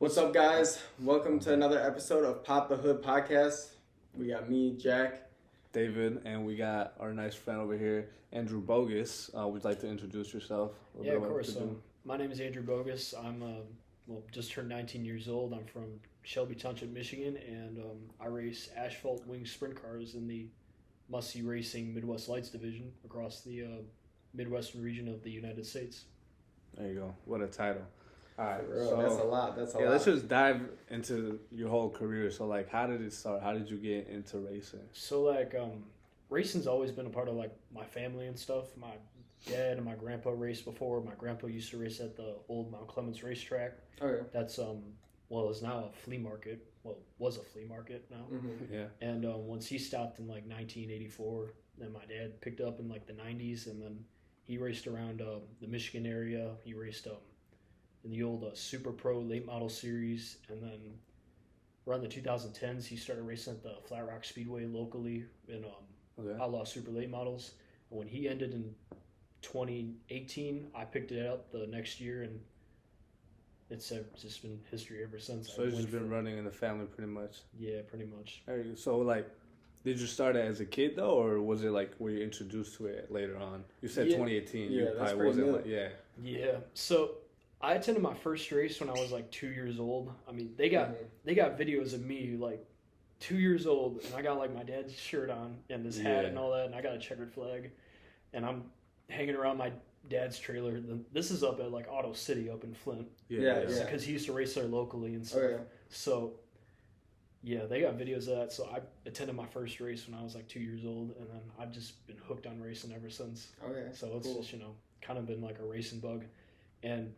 What's up, guys? Welcome to another episode of Pop the Hood Podcast. We got me, Jack. David, and we got our nice friend over here, Andrew Bogusz. Would you like to introduce yourself? Yeah, of course. My name is Andrew Bogusz. I'm just turned 19 years old. I'm from Shelby Township, Michigan, and I race asphalt wing sprint cars in the Must-See Racing Midwest Lights division across the Midwestern region of the United States. There you go. What a title. All right, so that's a lot. Let's just dive into your whole career. So, like, how did it start? How did you get into racing? So, racing's always been a part of my family and stuff. My dad and my grandpa raced before. My grandpa used to race at the old Mount Clemens racetrack. Okay. That's is now a flea market. Well, was a flea market now. Mm-hmm. Yeah. And once he stopped in 1984, then my dad picked up in the 90s, and then he raced around the Michigan area. He raced in the old Super Pro late model series, and then around the 2010s he started racing at the Flat Rock Speedway locally in Outlaw Super late models. And when he ended in 2018, I picked it up the next year, and it's just been history ever since. So it's just been running in the family pretty much. Yeah, pretty much. So did you start it as a kid though, or was it were you introduced to it later on? You said 2018. Yeah, you that's probably pretty wasn't new. Yeah. So I attended my first race when I was 2 years old. I mean, they got videos of me 2 years old, and I got my dad's shirt on and his hat and all that, and I got a checkered flag, and I'm hanging around my dad's trailer. This is up at Auto City up in Flint. Yeah. Because he used to race there locally and stuff. Okay. So yeah, they got videos of that. So I attended my first race when I was 2 years old, and then I've just been hooked on racing ever since. Okay. So it's cool. just kind of been a racing bug, and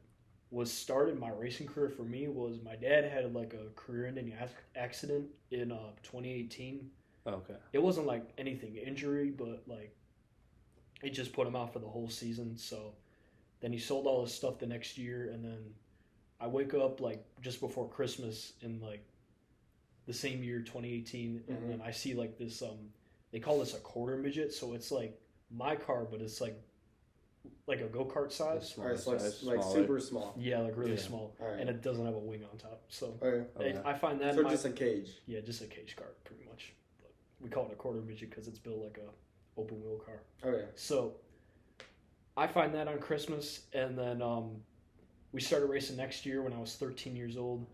what started my racing career for me was my dad had a career-ending accident in 2018. Okay. It wasn't anything injury, but it just put him out for the whole season. So then he sold all his stuff the next year, and then I wake up just before Christmas in the same year, 2018, and then I see this they call this a quarter midget, so it's my car, but it's a go-kart size. All right, so super small. Yeah, really small. All right. And it doesn't have a wing on top. So okay. I find that... So just a cage. Yeah, just a cage car, pretty much. But we call it a quarter midget because it's built like a open-wheel car. Okay. So I find that on Christmas, and then we started racing next year when I was 13 years old,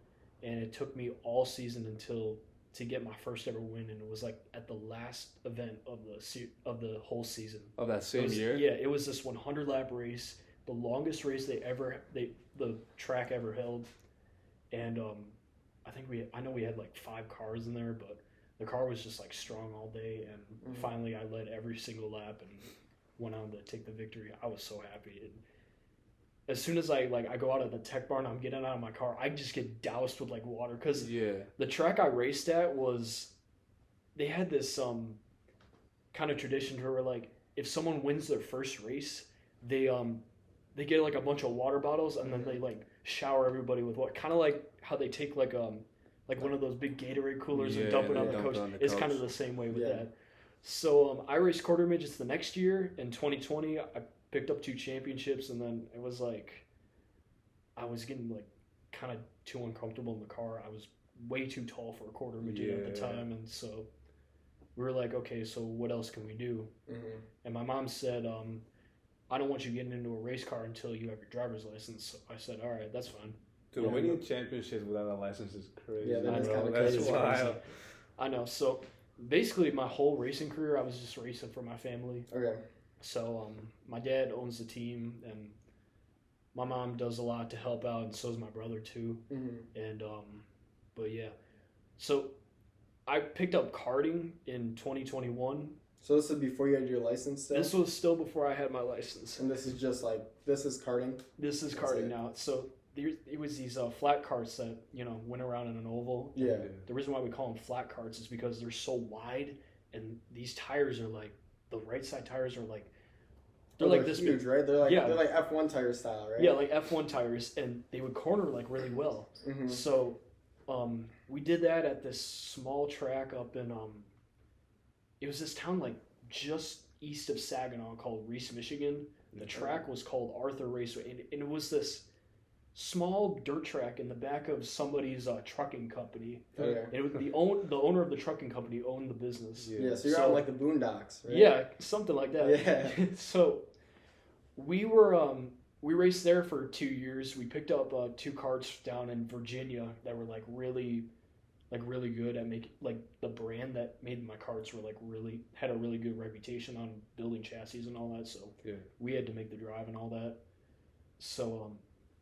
and it took me all season to get my first ever win, and it was at the last event of the whole season of that same year. Yeah, it was this 100 lap race, the longest race the track ever held, and I know we had 5 cars in there, but the car was just strong all day, and finally I led every single lap and went on to take the victory. I was so happy. And as soon as I go out of the tech barn, I'm getting out of my car, I just get doused with water, because the track I raced at they had this kind of tradition where if someone wins their first race, they get a bunch of water bottles, and then they shower everybody with water, kind of how they take one of those big Gatorade coolers and dump it on the coach. It's kind of the same way with that. So I raced quarter midgets the next year in 2020. I picked up 2 championships, and then it was I was getting kind of too uncomfortable in the car. I was way too tall for a quarter midget at the time, and so we were okay, so what else can we do? And my mom said, I don't want you getting into a race car until you have your driver's license. So I said, all right, that's fine. Dude, winning championships without a license is crazy. Yeah, that's kind of crazy. That's wild. I know. So basically my whole racing career, I was just racing for my family. Okay. So my dad owns the team, and my mom does a lot to help out, and so does my brother too. And but yeah, so I picked up karting in 2021. So this is before you had your license still? This was still before I had my license. And this is just this is karting? This is karting now. So it was these flat carts that went around in an oval. Yeah. The reason why we call them flat carts is because they're so wide, and these tires are the right side tires are they're this huge, right? They're they're F1 tire style, right? Yeah, F1 tires, and they would corner really well. So we did that at this small track up in it was this town just east of Saginaw called Reese, Michigan. The track was called Arthur Raceway, and it was this small dirt track in the back of somebody's trucking company. Okay. And it was the owner of the trucking company owned the business. Yeah, so you're on like the boondocks, right? Yeah, something like that. Yeah. So we raced there for 2 years. We picked up 2 carts down in Virginia that were like really good at making, like, the brand that made my carts were like really had a really good reputation on building chassis and all that. So we had to make the drive and all that. So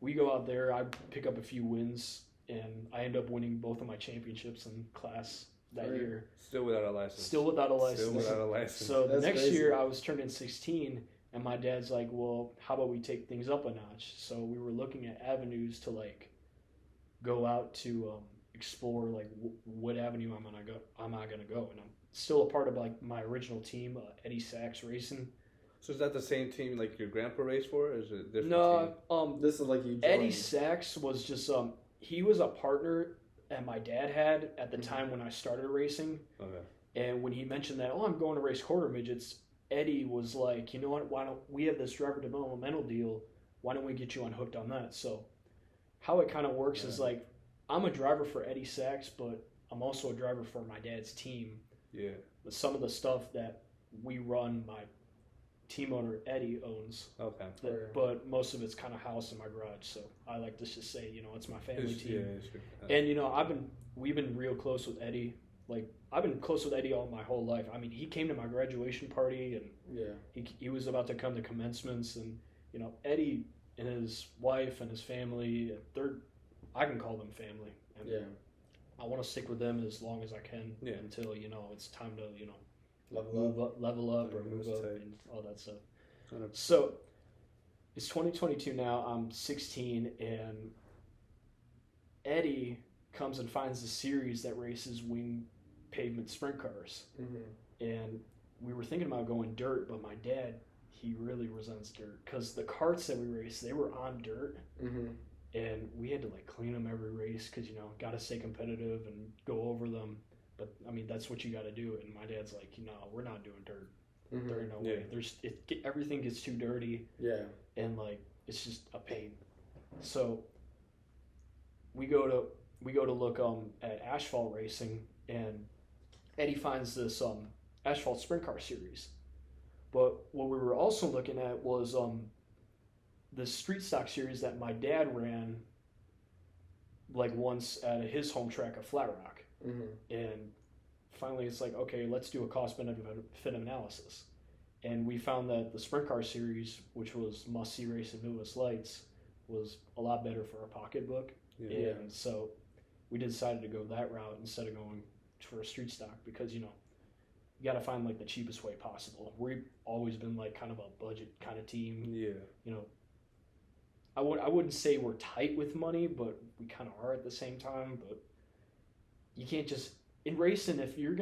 we go out there. I pick up a few wins, and I end up winning both of my championships in class that year. Still without a license. Still without a license. So the next year I was turning 16, and my dad's like, "Well, how about we take things up a notch?" So we were looking at avenues to like go out to explore like what avenue am I gonna go, and I'm still a part of like my original team, Eddie Sachs Racing. So is that the same team like your grandpa raced for, or is it a different No, this is like you joined. Eddie Sachs was just he was a partner that my dad had at the time when I started racing. Okay. And when he mentioned that, I'm going to race quarter midgets, Eddie was like, you know what? Why don't we have this driver developmental deal? Why don't we get you unhooked on that? So how it kind of works is like, I'm a driver for Eddie Sachs, but I'm also a driver for my dad's team. Yeah. But some of the stuff that we run, my team owner Eddie owns. Okay. But most of it's kind of housed in my garage. So I like to just say, it's my family team. Yeah, sure. And we've been real close with Eddie. Like, I've been close with Eddie all my whole life. I mean, he came to my graduation party, and he was about to come to commencements, and Eddie and his wife and his family, I can call them family. And I want to stick with them as long as I can until it's time to level up or move up and all that stuff. 100%. So it's 2022 now. I'm 16, and Eddie comes and finds the series that races wing pavement sprint cars. And we were thinking about going dirt, but my dad, he really resents dirt because the carts that we raced, they were on dirt. And we had to like clean them every race because got to stay competitive and go over them. But I mean, that's what you got to do. And my dad's like, no, we're not doing dirt. There ain't no way. Everything gets too dirty. Yeah. And like, it's just a pain. So we go to look at asphalt racing, and Eddie finds this asphalt sprint car series. But what we were also looking at was the street stock series that my dad ran like once at his home track of Flat Rock. And finally it's like, okay, let's do a cost benefit analysis. And we found that the sprint car series, which was must-see race and newest lights, was a lot better for our pocketbook. And so we decided to go that route instead of going for a street stock because, you got to find like the cheapest way possible. We've always been like kind of a budget kind of team. I wouldn't say we're tight with money, but we kind of are at the same time. But you can't just, in racing, if you're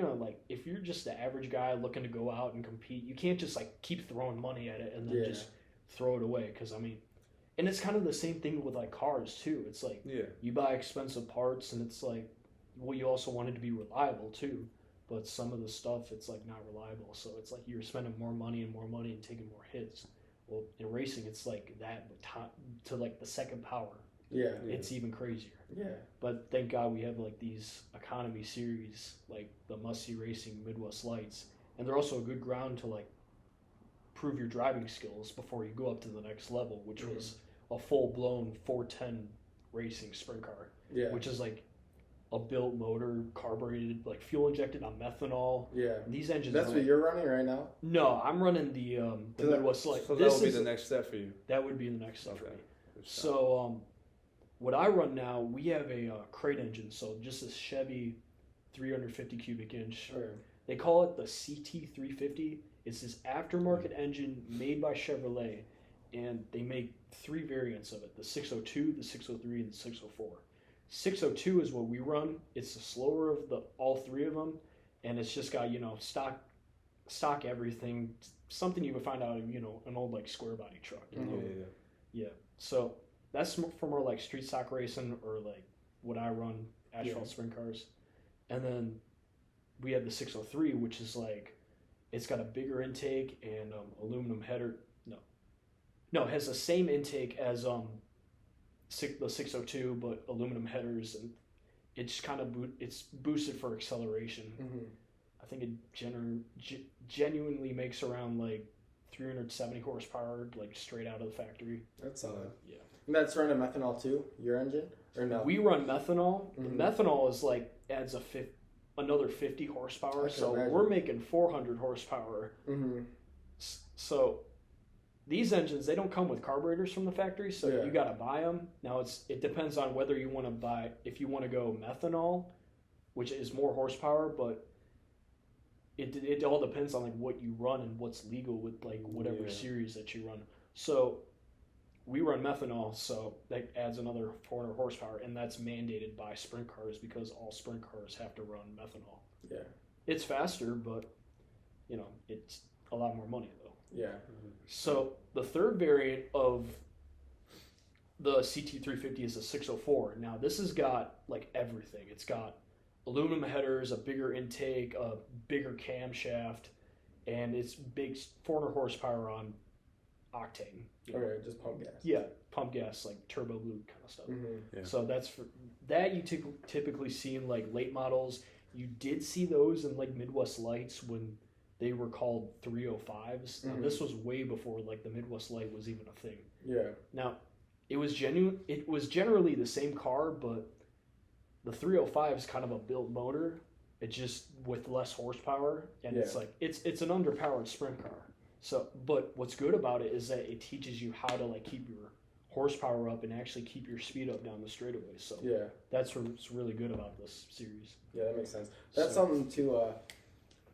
just the average guy looking to go out and compete, you can't just like keep throwing money at it and then just throw it away. Because I mean, and it's kind of the same thing with like cars too. It's like you buy expensive parts, and it's like, well, you also want it to be reliable too. But some of the stuff, it's like not reliable. So it's like you're spending more money and taking more hits. Well, in racing, it's like that, but to like the second power. It's even crazier. But thank God we have like these economy series, like the must-see racing Midwest Lights, and they're also a good ground to like prove your driving skills before you go up to the next level, which was a full-blown 410 racing sprint car, which is like a built motor, carbureted, like fuel injected on methanol. And these engines. That's what you're running right now? No, I'm running the Midwest Lights. So that would be the next step for you. That would be the next step for me. So what I run now, we have a crate engine, so just a Chevy 350 cubic inch. They call it the CT350. It's this aftermarket engine made by Chevrolet, and they make 3 variants of it: the 602, the 603, and the 604. 602 is what we run. It's the slower of all 3 of them, and it's just got stock everything, something you would find out of an old like square body truck. So that's for more like street stock racing or like what I run, asphalt sprint cars. And then we have the 603, which is like, it's got a bigger intake and aluminum header. No, it has the same intake as the 602, but aluminum headers, and it's kind of it's boosted for acceleration. Mm-hmm. I think it genuinely makes around like 370 horsepower, like straight out of the factory. That's solid. Yeah. And that's running methanol too, your engine? Or no? We run methanol. Mhm. Methanol is like adds another 50 horsepower, so imagine. we're making 400 horsepower. Mm-hmm. So these engines, they don't come with carburetors from the factory, so Yeah. you got to buy them. Now it depends on whether you want to buy, if you want to go methanol, which is more horsepower, but it all depends on like what you run and what's legal with like whatever series that you run. So we run methanol, so that adds another 400 horsepower, and that's mandated by sprint cars because all sprint cars have to run methanol. Yeah. It's faster, but it's a lot more money though. Yeah. So the third variant of the CT350 is a 604. Now this has got like everything. It's got aluminum headers, a bigger intake, a bigger camshaft, and it's big 400 horsepower on octane. Okay, just pump gas. Yeah, pump gas, like turbo lube kind of stuff. Mm-hmm. Yeah. So that's for that you typically see in like late models. You did see those in like Midwest Lights when they were called 305s. Now, this was way before like the Midwest Light was even a thing. Yeah. Now, it was generally the same car, but the 305 is kind of a built motor. It just with less horsepower, and it's like it's an underpowered sprint car. So, but what's good about it is that it teaches you how to like keep your horsepower up and actually keep your speed up down the straightaway. So yeah, that's what's really good about this series. Yeah, that makes sense. That's something too.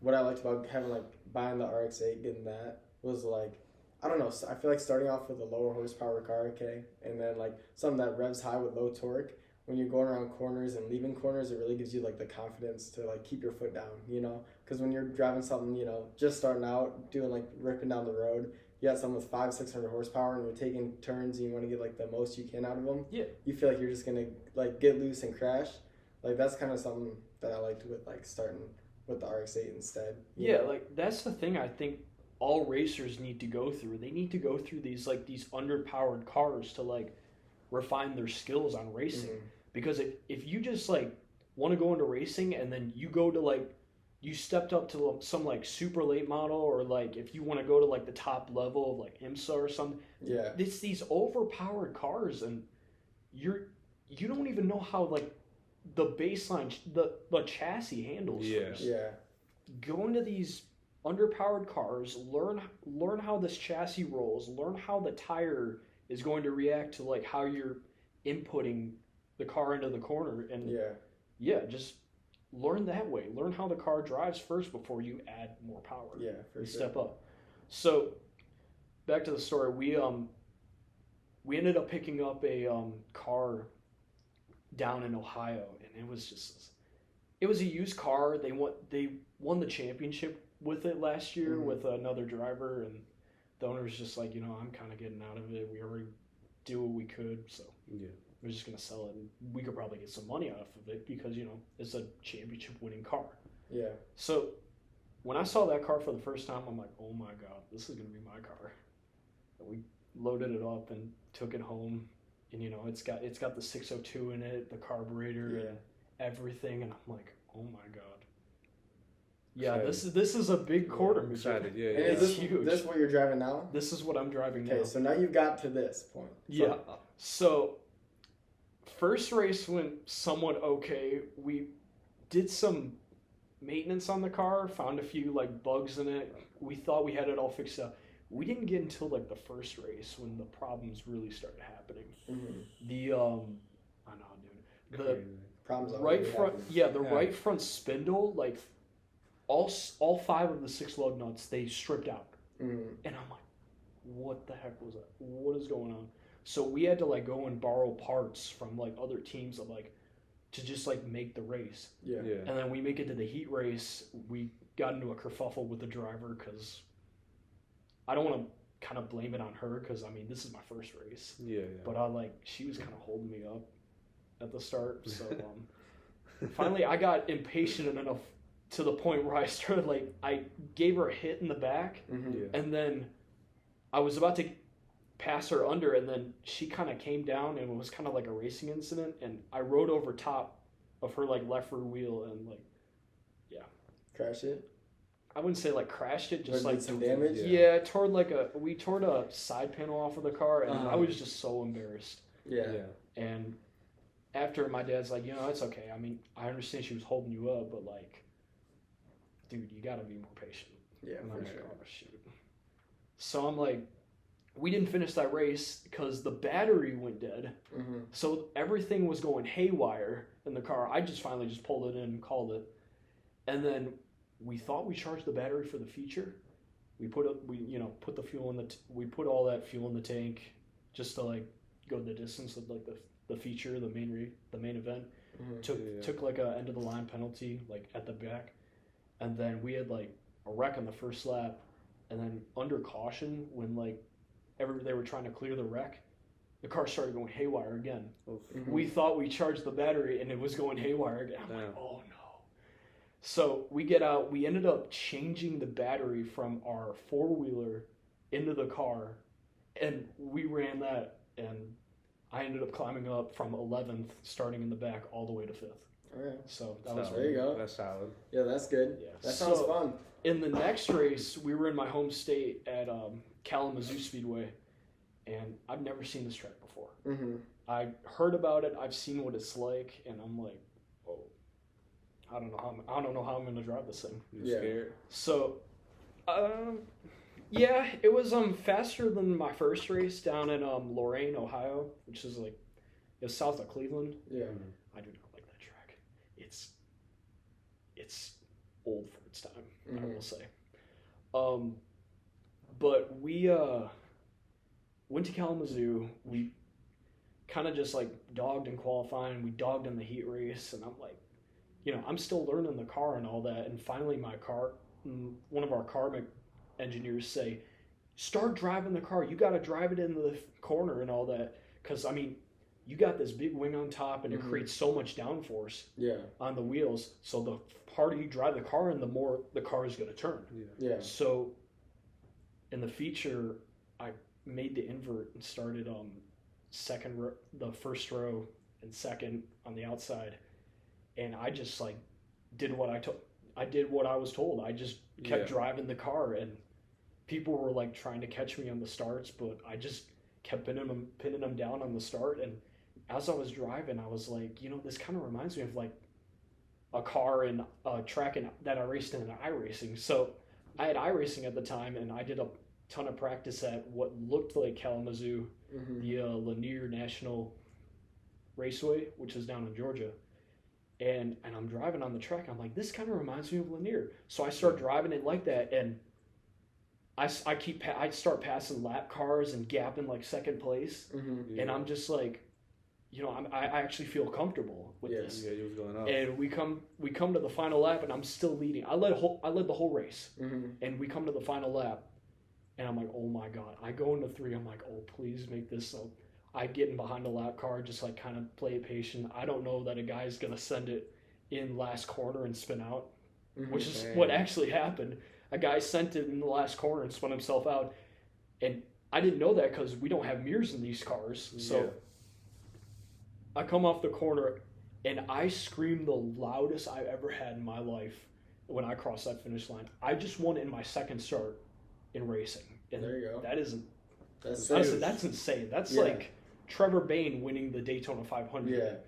What I liked about having like buying the RX-8, getting that was like, I don't know. I feel like starting off with a lower horsepower car, okay, and then like something that revs high with low torque. When you're going around corners and leaving corners, it really gives you like the confidence to like keep your foot down, because when you're driving something, just starting out, doing like ripping down the road, you got something with 500-600 horsepower and you're taking turns and you want to get like the most you can out of them. Yeah. You feel like you're just gonna like get loose and crash. Like that's kind of something that I liked with like starting with the RX-8 instead. Yeah, like that's the thing I think all racers need to go through. They need to go through these underpowered cars to like refine their skills on racing. Mm-hmm. Because if you just like want to go into racing and then you go to like you stepped up to some like super late model, or like if you want to go to like the top level of like IMSA or something, it's these overpowered cars and you don't even know how like the baseline the chassis handles first. Go into these underpowered cars, learn how this chassis rolls, learn how the tire is going to react to like how you're inputting the car into the corner, and just learn that way. Learn how the car drives first before you add more power. Step up. So back to the story, we ended up picking up a car down in Ohio, and it was a used car. They won the championship with it last year with another driver, and the owner's just like, I'm kind of getting out of it. We already do what we could, so we're just going to sell it, and we could probably get some money off of it because, it's a championship winning car. Yeah. So when I saw that car for the first time, I'm like, oh my God, this is going to be my car. And we loaded it up and took it home, and, it's got the 602 in it, the carburetor and everything, and I'm like, oh my God. Yeah, excited. this is a big quarter. Excited, yeah. And is this what you're driving now? This is what I'm driving now. Okay, so now you've got to this point. So first race went somewhat okay. We did some maintenance on the car, found a few like bugs in it. We thought we had it all fixed up. We didn't get until like the first race when the problems really started happening. The I know, dude. The problems right front, right front spindle, like all 5 of the 6 lug nuts, they stripped out, and I'm like, what the heck was that? What is going on? So we had to like go and borrow parts from like other teams to just like make the race. And then we make it to the heat race. We got into a kerfuffle with the driver because I don't want to kind of blame it on her because I mean this is my first race. But she was kind of holding me up at the start. So finally I got impatient enough to the point where I started I gave her a hit in the back, and then I was about to pass her under, and then she kind of came down, and it was kind of like a racing incident, and I rode over top of her like left rear wheel and like, yeah, Crash it. I wouldn't say like crashed it, just Or like did some damage. yeah, we tore a side panel off of the car, and I was just so embarrassed. Yeah. And after, my dad's like, it's okay. I mean, I understand she was holding you up, but like, dude, you gotta be more patient. Yeah, And for I'm like, sure. oh shoot. So I'm like, we didn't finish that race because the battery went dead. Mm-hmm. So everything was going haywire in the car. I just finally just pulled it in and called it. And then we thought we charged the battery for the feature. We put the fuel in we put all that fuel in the tank just to like go the distance of like the feature, the main event. Mm-hmm. Took like a end of the line penalty like at the back. And then we had like a wreck on the first lap, and then under caution when like they were trying to clear the wreck, the car started going haywire again. Mm-hmm. We thought we charged the battery and it was going haywire again. I'm like, oh no. So we get out, we ended up changing the battery from our four-wheeler into the car, and we ran that, and I ended up climbing up from 11th, starting in the back, all the way to 5th. Okay. So that was There you go. That's solid. Yeah, that's good. Yeah. That sounds So, fun. in the next race, we were in my home state at Kalamazoo Speedway, and I've never seen this track before. Mm-hmm. I heard about it, I've seen what it's like, and I'm like, oh, I don't know how I'm gonna drive this thing. You scared? So, yeah, it was faster than my first race down in Lorain, Ohio, which is like south of Cleveland. Yeah. I do not like that track. It's old for its time, I will say. But we went to Kalamazoo. We kind of just like dogged in qualifying. We dogged in the heat race, and I'm like, I'm still learning the car and all that. And finally, one of our car engineers say, start driving the car. You got to drive it into the corner and all that, because I mean, you got this big wing on top, and it creates so much downforce on the wheels. So the harder you drive the car in, the more the car is going to turn. Yeah. So in the feature, I made the invert and started the first row and second on the outside, and I just like did what I was told. I just kept driving the car, and people were like trying to catch me on the starts, but I just kept pinning them down on the start. And as I was driving, I was like, this kind of reminds me of like a car and a track that I raced in iRacing. So I had iRacing at the time, and I did a ton of practice at what looked like Kalamazoo, the Lanier National Raceway, which is down in Georgia. And I'm driving on the track. I'm like, this kind of reminds me of Lanier. So I start driving it like that, and I start passing lap cars and gapping like second place, and I'm just like, I actually feel comfortable with this. Yeah, he was going up. And we come to the final lap, and I'm still leading. I led the whole race, and we come to the final lap, and I'm like, oh my god! I go into 3. I'm like, oh please make this so. I get in behind a lap car, just like kind of play it patient. I don't know that a guy's gonna send it in last corner and spin out, which is what actually happened. A guy sent it in the last corner and spun himself out, and I didn't know that because we don't have mirrors in these cars. So I come off the corner, and I screamed the loudest I've ever had in my life when I crossed that finish line. I just won in my second start in racing. And there you go. That's insane. That's like Trevor Bayne winning the Daytona 500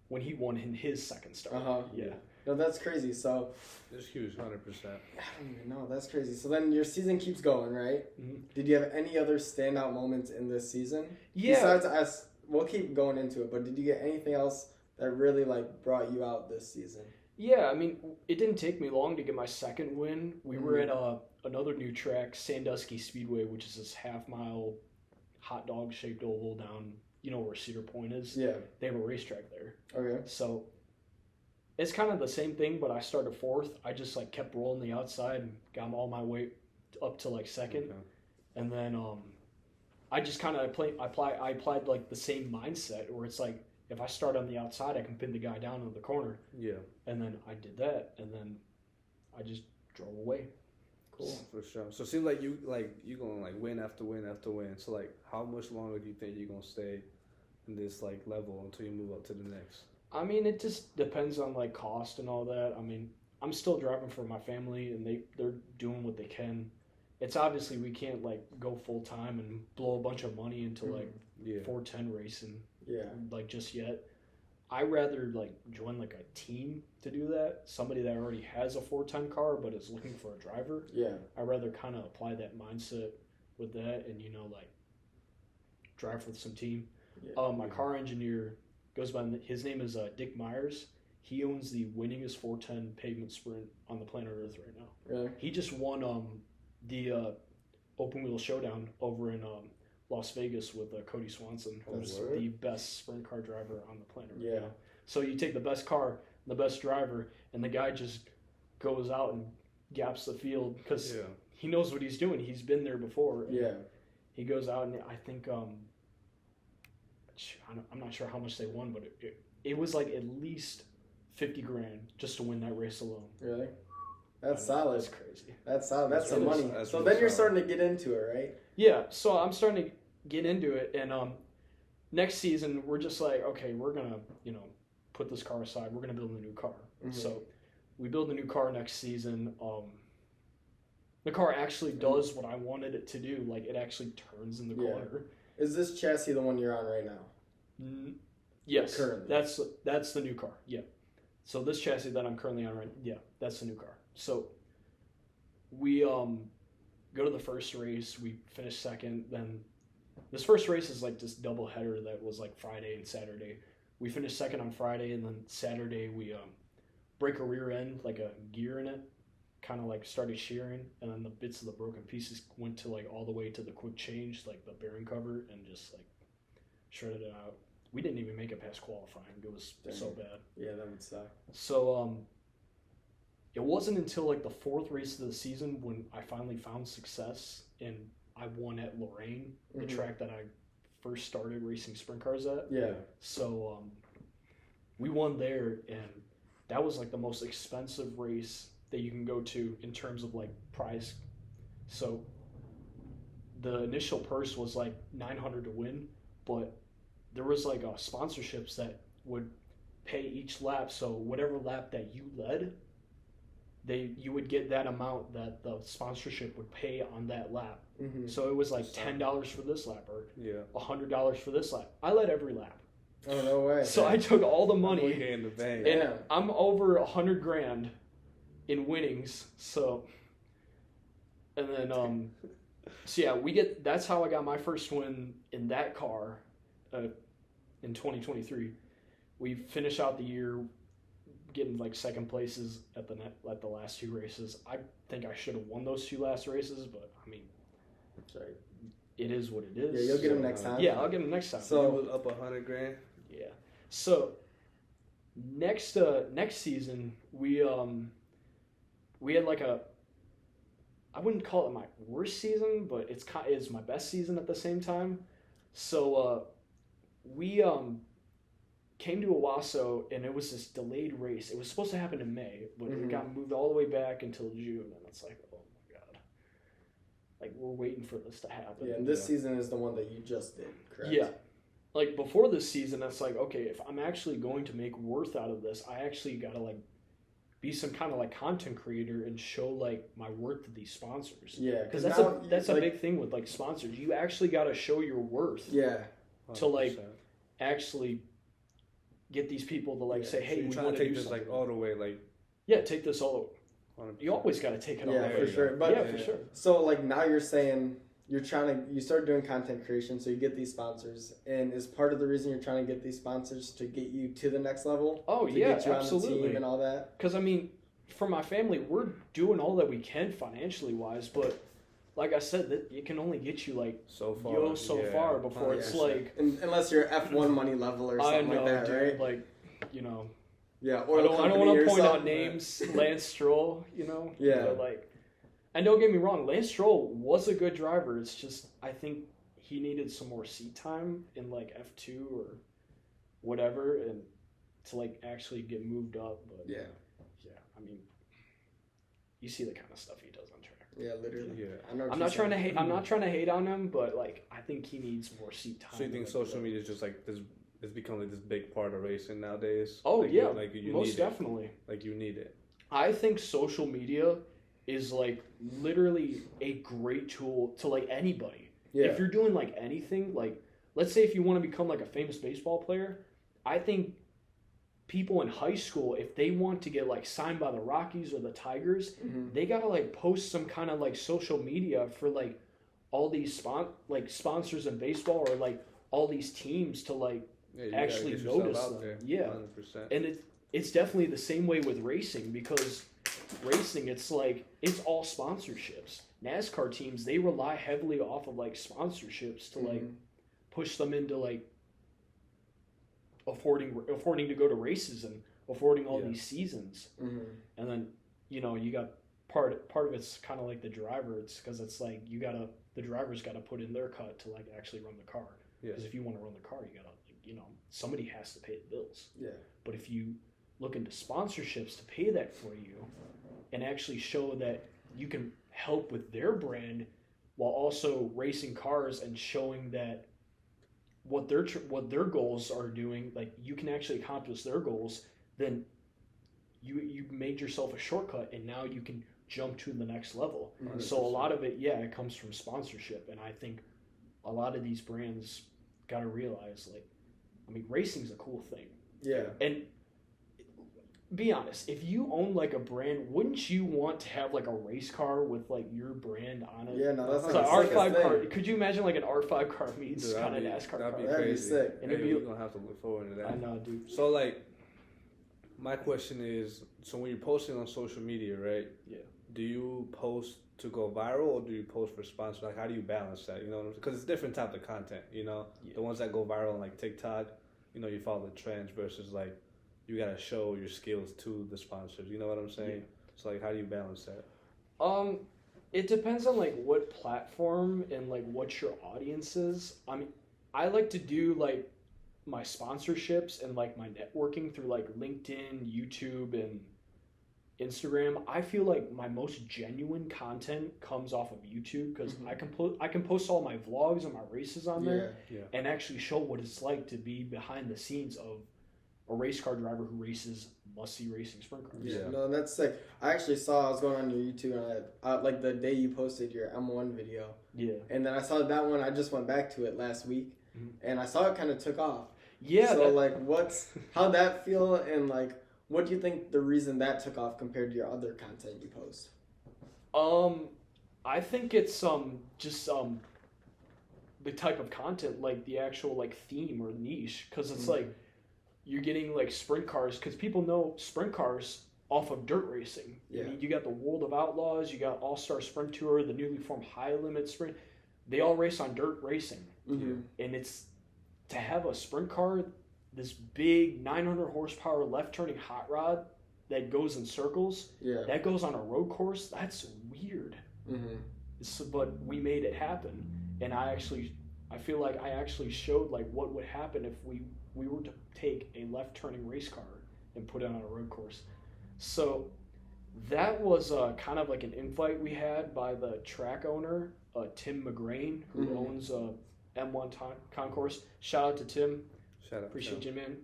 when he won in his second start. Yeah. No, that's crazy. So it's huge, 100%. I don't even know. That's crazy. So then your season keeps going, right? Mm-hmm. Did you have any other standout moments in this season? Yeah. Besides us, we'll keep going into it. But did you get anything else that really like brought you out this season? Yeah, I mean, it didn't take me long to get my second win. We were at another new track, Sandusky Speedway, which is this half-mile hot dog-shaped oval down, where Cedar Point is. Yeah. They have a racetrack there. Okay. So it's kind of the same thing, but I started 4th. I just like kept rolling the outside and got all my way up to like second, and then I just kind of I applied like the same mindset where it's like if I start on the outside, I can pin the guy down in the corner. Yeah. And then I did that, and then I just drove away. Cool. For sure. So it seems like you gonna like win after win after win. So like, how much longer do you think you're gonna stay in this like level until you move up to the next? I mean, it just depends on like cost and all that. I mean, I'm still driving for my family, and they're doing what they can. It's obviously we can't like go full time and blow a bunch of money into like 410 racing. Yeah. Like just yet. I rather like join like a team to do that. Somebody that already has a 410 car but is looking for a driver. Yeah. I rather kind of apply that mindset with that, and like drive with some team. Yeah. My car engineer goes by his name is Dick Myers. He owns the winningest 410 pavement sprint on the planet Earth right now. Really? He just won the open wheel showdown over in Las Vegas with Cody Swanson, who's the best sprint car driver on the planet right now. So you take the best car, the best driver, and the guy just goes out and gaps the field because he knows what he's doing. He's been there before. He goes out, and I think I'm not sure how much they won, but it was like at least $50,000 just to win that race alone. Really? That's solid. That's crazy. That's solid. That's some money. That's so really then you're solid. starting to get into it, right? Yeah, so I'm starting to get into it, and next season we're just like, okay, we're gonna put this car aside. We're gonna build a new car. Mm-hmm. So we build a new car next season. The car actually does what I wanted it to do. Like it actually turns in the corner. Is this chassis the one you're on right now? Yes. Currently. That's the new car. Yeah. So this chassis that I'm currently on that's the new car. So we go to the first race. We finish second. Then this first race is like this double header that was like Friday and Saturday. We finished second on Friday, and then Saturday we break a rear end, like a gear in it, kind of like started shearing, and then the bits of the broken pieces went to like all the way to the quick change, like the bearing cover, and just like shredded it out. We didn't even make it past qualifying. It was so bad. Yeah, that would suck. So it wasn't until like the fourth race of the season when I finally found success, and I won at Lorraine, the track that I first started racing sprint cars at. Yeah. So we won there, and that was like the most expensive race that you can go to in terms of like prize. So the initial purse was like $900 to win, but there was like sponsorships that would pay each lap. So whatever lap that you led, you would get that amount that the sponsorship would pay on that lap. Mm-hmm. So it was like $10 for this lap or $100 for this lap. I led every lap. Oh, no way. So I took all the money in the bank. and I'm over $100,000 in winnings. So, and then so yeah, that's how I got my first win in that car in 2023. We finish out the year getting like second places at the last two races. I think I should have won those two last races, but I mean, sorry, it is what it is. Yeah, you'll get them next time. Yeah, I'll get them next time. So it was up $100,000. Yeah. So next season we had like I wouldn't call it my worst season, but it's my best season at the same time. So we came to Owasso, and it was this delayed race. It was supposed to happen in May, but it got moved all the way back until June, and it's like, oh my god, like we're waiting for this to happen. Yeah, and this season is the one that you just did, correct? Yeah. Like before this season, it's like, okay, if I'm actually going to make worth out of this, I actually gotta like be some kind of like content creator and show like my worth to these sponsors. Yeah, because that's a big thing with like sponsors. You actually got to show your worth. Yeah. 100%. To like actually get these people to like say, hey, so we want to take this like all the way, like take this all. 100%. You always got to take it all the way. For sure. But for sure. So like now you're saying you start doing content creation, so you get these sponsors, and is part of the reason you're trying to get these sponsors to get you to the next level? Oh to yeah, get you absolutely. On the team and all that. Because I mean, for my family, we're doing all that we can financially wise, but like I said, that it can only get you like so far before it's like unless you're F1 money level or something like that, dude, right? Like, you know. Yeah, I don't want to point out names, Lance Stroll, you know. Yeah. But like, and don't get me wrong, Lance Stroll was a good driver. It's just I think he needed some more seat time in like F2 or whatever, and to like actually get moved up. But yeah, I mean, you see the kind of stuff he does on track. Yeah, literally. Yeah. I know what I'm you're not trying to saying. hate. I'm not trying to hate on him, but like I think he needs more seat time. So you think social media is just like this? It's become like this big part of racing nowadays. Oh like, yeah, like you most need definitely. it. Like you need it. I think social media is like literally a great tool to like anybody. Yeah. If you're doing like anything, like let's say if you want to become like a famous baseball player, I think people in high school, if they want to get like signed by the Rockies or the Tigers, they gotta like post some kind of like social media for like all these sponsors in baseball or like all these teams to like actually notice them. Yeah, 100%. and it's definitely the same way with racing because racing it's like it's all sponsorships. NASCAR teams they rely heavily off of like sponsorships to like push them into like affording to go to races and affording all these seasons. And then you got part of it's kind of like the driver. It's because it's like the driver's got to put in their cut to like actually run the car. Because if you want to run the car, you gotta somebody has to pay the bills. Yeah. But if you look into sponsorships to pay that for you, and actually show that you can help with their brand while also racing cars and showing that what their goals are doing, like you can actually accomplish their goals, then you made yourself a shortcut and now you can jump to the next level. 100%. So a lot of it, it comes from sponsorship, and I think a lot of these brands got to realize, like, I mean, racing's a cool thing. Yeah. And be honest, if you own like a brand, wouldn't you want to have like a race car with like your brand on it? Yeah, no, that's So like an R5 car. Could you imagine like an R5 car meets kind of NASCAR car? That'd be That'd be crazy. sick. And Hey, it'd be- we're gonna have to look forward to that. I know, dude. So like, my question is, so when you're posting on social media, right? Yeah. Do you post to go viral or do you post for sponsors? Like, how do you balance that? You know, because it's different type of content. You know, the ones that go viral on like TikTok, you follow the trends versus like you gotta show your skills to the sponsors. You know what I'm saying? Yeah. So like, how do you balance that? It depends on like what platform and like what your audience is. I mean, I like to do like my sponsorships and like my networking through like LinkedIn, YouTube, and Instagram. I feel like my most genuine content comes off of YouTube because I can post all my vlogs and my races on there and actually show what it's like to be behind the scenes of a race car driver who races must-see racing sprint cars. Yeah, no, that's sick. I actually saw, I was going on your YouTube and I like the day you posted your M1 video. Yeah. And then I saw that one, I just went back to it last week and I saw it kind of took off. Yeah. So like how'd that feel and like what do you think the reason that took off compared to your other content you post? I think it's just the type of content, like the actual like theme or niche, because it's like you're getting like sprint cars, because people know sprint cars off of dirt racing. Yeah. I mean, you got the World of Outlaws, you got All-Star Sprint Tour, the newly formed High Limit Sprint. They all race on dirt racing, and it's to have a sprint car, this big 900 horsepower left turning hot rod that goes in circles. Yeah. That goes on a road course. That's weird. But we made it happen, and I feel like I actually showed like what would happen if we were to take a left turning race car and put it on a road course. So that was kind of like an invite we had by the track owner, Tim McGrain, who owns M1 Concourse. Shout out to Tim. Shout out. Appreciate you, man.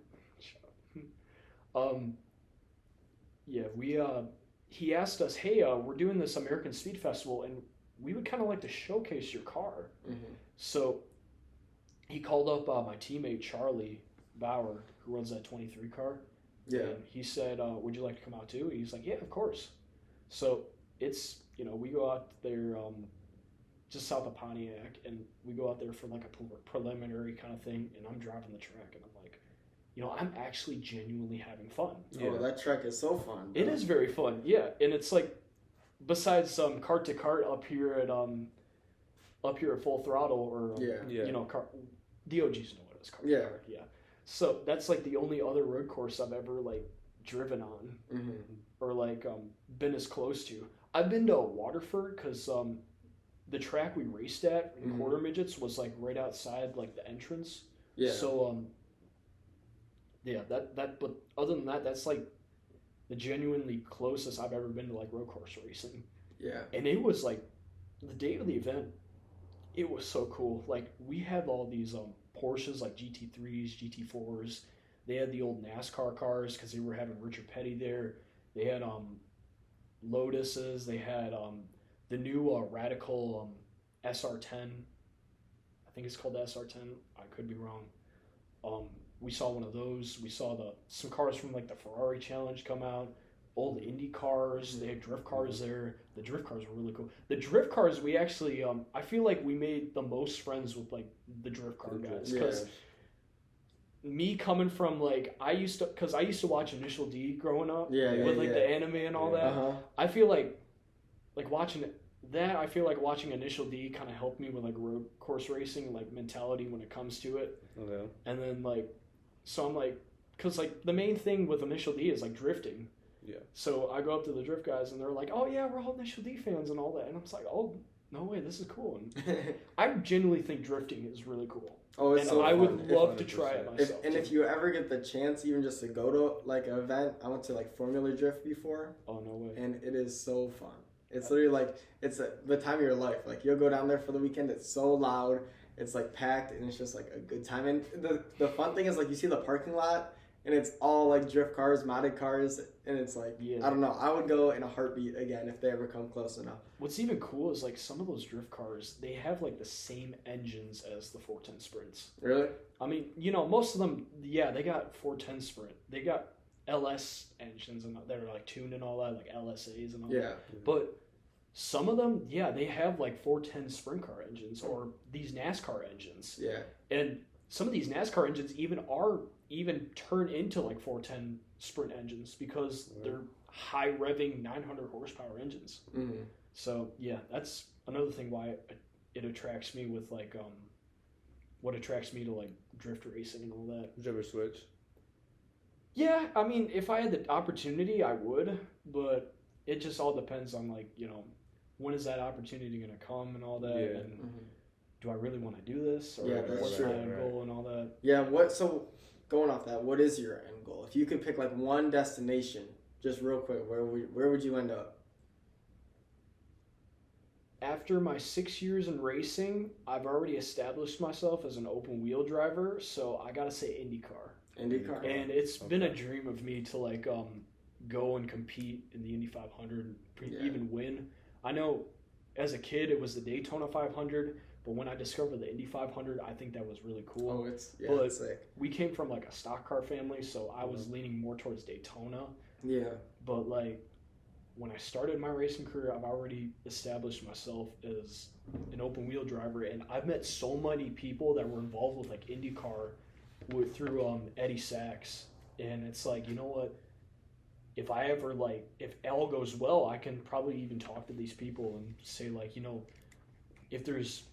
He asked us, hey, we're doing this American Speed Festival, and we would kind of like to showcase your car. So he called up my teammate, Charlie Bauer, who runs that 23 car. Yeah. And he said, would you like to come out too? He's like, yeah, of course. So it's, we go out there just south of Pontiac, and we go out there for like a preliminary kind of thing, and I'm driving the track, and I'm like, I'm actually genuinely having fun. Oh, that track is so fun. Bro. It is very fun, yeah. And it's like, besides cart to cart up here at Full Throttle, or DOGs know what it is, cart to cart, yeah. So that's like the only other road course I've ever like driven on, or like been as close to. I've been to Waterford because the track we raced at in quarter midgets was like right outside like the entrance. Yeah. So that but other than that, that's like the genuinely closest I've ever been to like road course racing. Yeah. And it was like the day of the event, it was so cool. Like we had all these Porsches like GT3s, GT4s. They had the old NASCAR cars because they were having Richard Petty there. They had Lotuses. They had the new Radical SR10. I think it's called the SR10. I could be wrong. We saw one of those. We saw some cars from like the Ferrari Challenge come out. Old Indy cars. They had drift cars there. The drift cars were really cool. The drift cars, we actually, I feel like we made the most friends with like the drift car guys. Because me coming from like, I used to watch Initial D growing up. With like the anime and all that. I feel like watching that, I feel like watching Initial D kind of helped me with like road course racing, like mentality when it comes to it. Okay. And then like, so I'm like, because like the main thing with Initial D is like drifting. Yeah. So I go up to the drift guys and they're like, "Oh yeah, we're all Initial D fans and all that," and I'm just like, "Oh no way, this is cool." And I genuinely think drifting is really cool. Oh, it's and so I fun. would love to try it myself. If you ever get the chance, even just to go to like an event, I went to like Formula Drift before. Oh no way! And it is so fun. It's literally like the time of your life. Like you'll go down there for the weekend. It's so loud. It's like packed, and it's just like a good time. And the fun thing is like you see the parking lot. And it's all like drift cars, modded cars, and it's like, I don't know. I would go in a heartbeat again if they ever come close enough. What's even cool is like some of those drift cars, they have like the same engines as the 410 Sprints. Really? I mean, you know, most of them, they got 410 Sprint. They got LS engines and that are like tuned and all that, like LSAs and all that. But some of them, they have like 410 Sprint car engines or these NASCAR engines. Yeah. And some of these NASCAR engines even turn into like 410 Sprint engines because they're high revving 900 horsepower engines. Mm-hmm. So that's another thing why it attracts me with like what attracts me to like drift racing and all that. Did you ever switch? Yeah, I mean, if I had the opportunity, I would, but it just all depends on like, you know, when is that opportunity going to come and all that, and do I really want to do this, or what's my end goal and all that? Yeah, so going off that, what is your end goal? If you could pick like one destination, just real quick, where would you end up? After my 6 years in racing, I've already established myself as an open wheel driver, so I gotta say IndyCar. IndyCar. And it's been a dream of me to like go and compete in the Indy 500, even win. I know as a kid it was the Daytona 500, but when I discovered the Indy 500, I think that was really cool. Oh, it's sick. We came from like a stock car family, so I was leaning more towards Daytona. Yeah. But like when I started my racing career, I've already established myself as an open wheel driver, and I've met so many people that were involved with like IndyCar through Eddie Sachs, and it's like, you know what? If all goes well, I can probably even talk to these people and say like, you know, if there's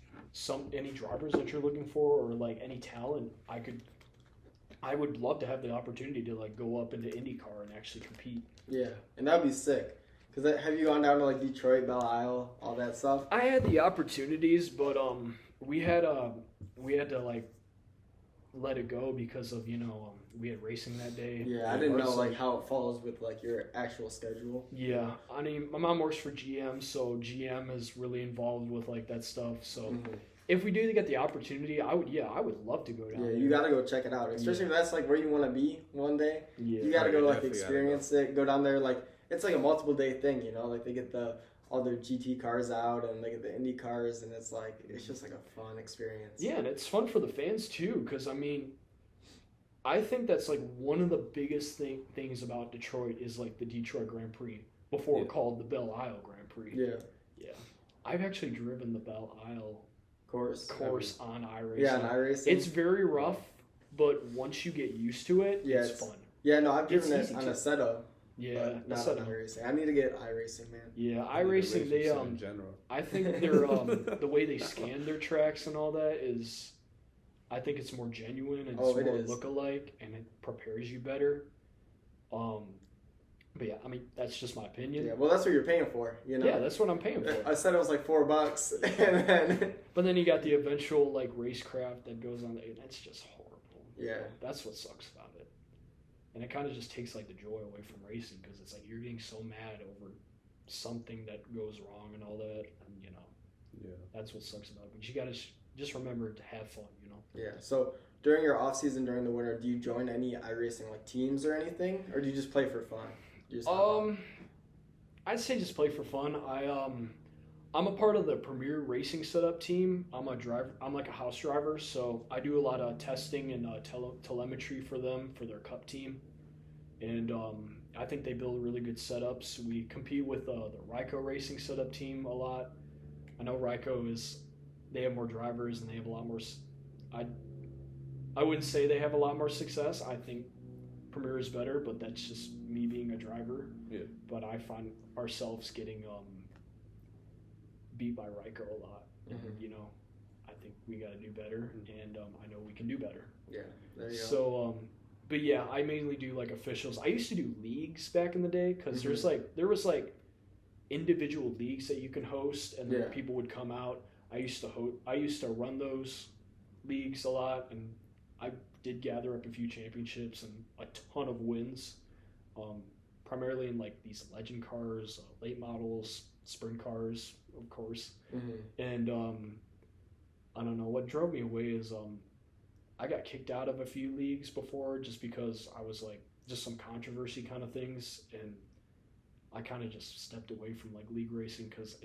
any drivers that you're looking for or like any talent, I would love to have the opportunity to like go up into IndyCar and actually compete. Yeah, and that'd be sick. Cause have you gone down to like Detroit, Belle Isle, all that stuff? I had the opportunities, but we had to like let it go because of, you know, we had racing that day. Yeah, I didn't know like how it falls with like your actual schedule. Yeah, I mean, my mom works for GM, so GM is really involved with like that stuff. So if we do get the opportunity, I would love to go down. Yeah, you gotta go check it out, especially if that's like where you want to be one day. Yeah, you gotta go like experience it. Go down there, like it's like a multiple day thing, you know. Like they get all their GT cars out and they get the Indy cars, and it's just like a fun experience. Yeah, and it's fun for the fans too, because I mean, I think that's like one of the biggest things about Detroit is like the Detroit Grand Prix before called the Belle Isle Grand Prix. Yeah. I've actually driven the Belle Isle course on iRacing. Yeah, on iRacing. It's very rough, but once you get used to it, it's fun. Yeah, no, I've driven it on a setup. Yeah, not on iRacing. I need to get iRacing, man. Yeah, iRacing, they in general. I think they're the way they scan their tracks and all that is, I think it's more genuine and it's more look-alike, and it prepares you better. But yeah, I mean, that's just my opinion. Yeah, well, that's what you're paying for, you know? Yeah, that's what I'm paying for. I said it was like $4, and then... But then you got the eventual, like, racecraft that goes on, and that's just horrible. Yeah. That's what sucks about it. And it kind of just takes like the joy away from racing because it's like you're getting so mad over something that goes wrong and all that, and that's what sucks about it. But you gotta just remember to have fun, Yeah. So during your off season, during the winter, do you join any iRacing like teams or anything, or do you just play for fun? I'd say just play for fun. I'm a part of the Premier Racing Setup team. I'm a driver. I'm like a house driver, so I do a lot of testing and telemetry for them for their Cup team, and I think they build really good setups. We compete with the Ryko Racing Setup team a lot. I know Ryko they have more drivers and they have a lot more. I wouldn't say they have a lot more success. I think Premier is better, but that's just me being a driver. Yeah. But I find ourselves getting beat by Ryko a lot. Mm-hmm. And, I think we got to do better, and I know we can do better. Yeah, there you go. So, but yeah, I mainly do like officials. I used to do leagues back in the day because there was individual leagues that you can host, and then people would come out. I used to run those leagues a lot, and I did gather up a few championships and a ton of wins, primarily in like these legend cars, late models, sprint cars, of course. Mm-hmm. And I don't know what drove me away is I got kicked out of a few leagues before just because I was like just some controversy kind of things, and I kind of just stepped away from like league racing because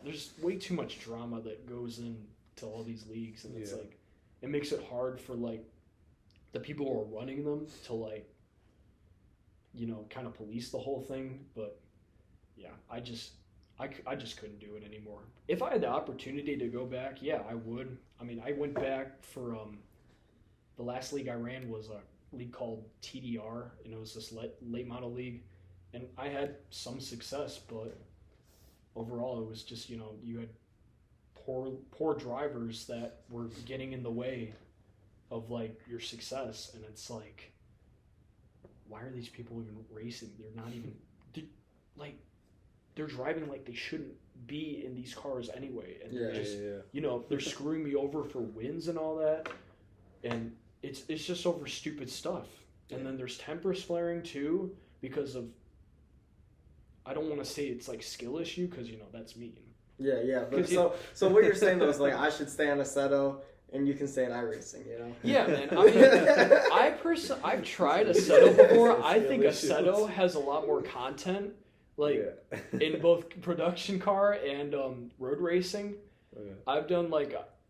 there's way too much drama that goes into all these leagues, and it's like it makes it hard for like the people who are running them to like kind of police the whole thing. But yeah, I just couldn't do it anymore. If I had the opportunity to go back, yeah, I would. I mean, I went back for the last league I ran was a league called TDR, and it was this late model league, and I had some success, but overall it was just you had poor drivers that were getting in the way of like your success, and it's like, why are these people even racing? They're not even they're driving like they shouldn't be in these cars anyway, and they're screwing me over for wins and all that, and it's just over stupid stuff. And then there's tempers flaring too because of, I don't want to say it's like skill issue because that's mean. Yeah, but so what you're saying though is like I should stay on Assetto and you can stay in iRacing, Yeah, man. I mean, I've tried Assetto before. I think Assetto has a lot more content, like in both production car and road racing. Okay.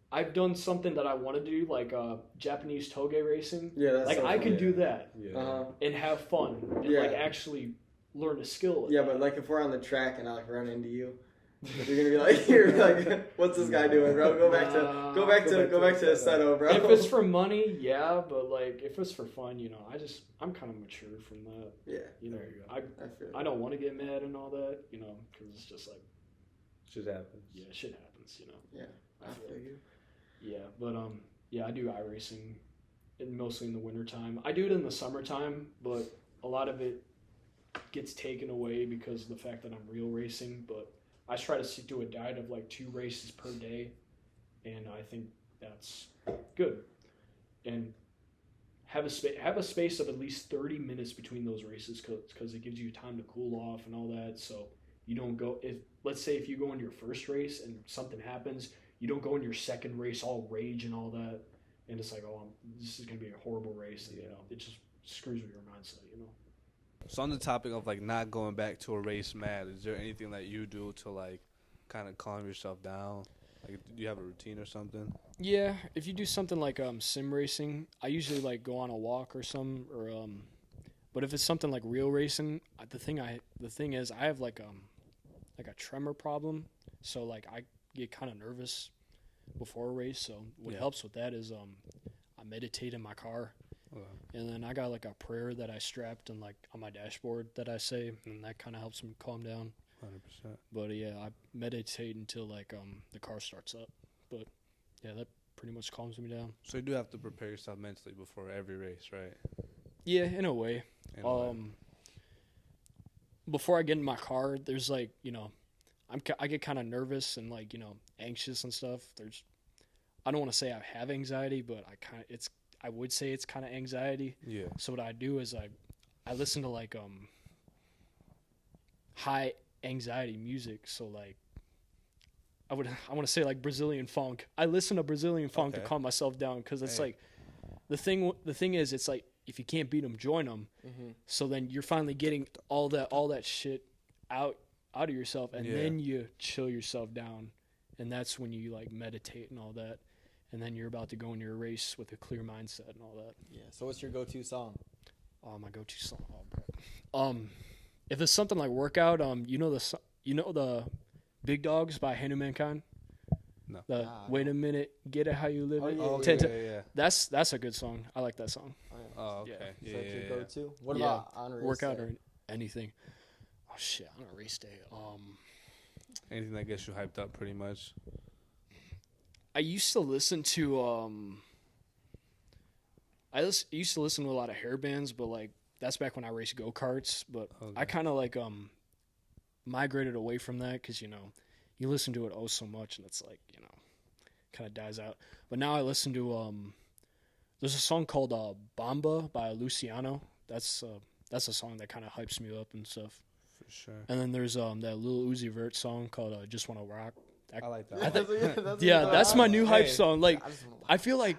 I've done something that I want to do, like Japanese toge racing. Yeah, that's like I can do that and have fun and like actually learn a skill. Yeah, but like if we're on the track and I like run into you, you're gonna be like, what's this guy doing, bro? Go back to Assetto, bro. If it's for money, yeah, but like if it's for fun, I'm kind of mature from that. Yeah, I don't want to get mad and all that, because it's just like shit happens. Yeah, shit happens, Yeah, I feel you. Yeah, but I do iRacing, and mostly in the wintertime. I do it in the summertime, but a lot of it gets taken away because of the fact that I'm real racing. But I try to stick to a diet of like 2 races per day, and I think that's good. And have a space of at least 30 minutes between those races because it gives you time to cool off and all that. So you don't go, let's say if you go in your first race and something happens, you don't go in your second race all rage and all that, and it's like, this is gonna be a horrible race, and it just screws with your mindset, So on the topic of like not going back to a race mad, is there anything that you do to like kind of calm yourself down? Like, do you have a routine or something? Yeah, if you do something like sim racing, I usually like go on a walk or something, or but if it's something like real racing, the thing is I have like a tremor problem, so like I get kind of nervous before a race. So what helps with that is I meditate in my car. And then I got like a prayer that I strapped and like on my dashboard that I say, and that kind of helps me calm down. 100%. But yeah, I meditate until like the car starts up. But yeah, that pretty much calms me down. So you do have to prepare yourself mentally before every race, right? Yeah, in a way. Before I get in my car, there's like, I get kind of nervous and like, anxious and stuff. I don't want to say I have anxiety, but I would say it's kind of anxiety. Yeah. So what I do is I listen to like high anxiety music, so like I want to say like Brazilian funk. I listen to Brazilian funk to calm myself down because it's like the thing is it's like if you can't beat them, join them. Mm-hmm. So then you're finally getting all that shit out of yourself, and then you chill yourself down, and that's when you like meditate and all that, and then you're about to go into your race with a clear mindset and all that. Yeah. So what's your go-to song? Oh, my go-to song. Oh, bro. If it's something like workout, you know the Big Dogs by Hand of Mankind. No. Wait a minute, get it how you live it. Oh, yeah. That's a good song. I like that song. Oh, okay. Yeah. So that's your go-to. What Yeah. about on a race Workout day? or anything? Oh shit, on a race day. Anything that gets you hyped up, pretty much. I used to listen to used to listen to a lot of hair bands, but like that's back when I raced go-karts. But I kind of like migrated away from that because you listen to it so much and it's like kind of dies out. But now I listen to there's a song called Bamba by Luciano. That's a song that kind of hypes me up and stuff. For sure. And then there's that Lil Uzi Vert song called Just Wanna Rock. I like that. That's my new hype song. Like I feel like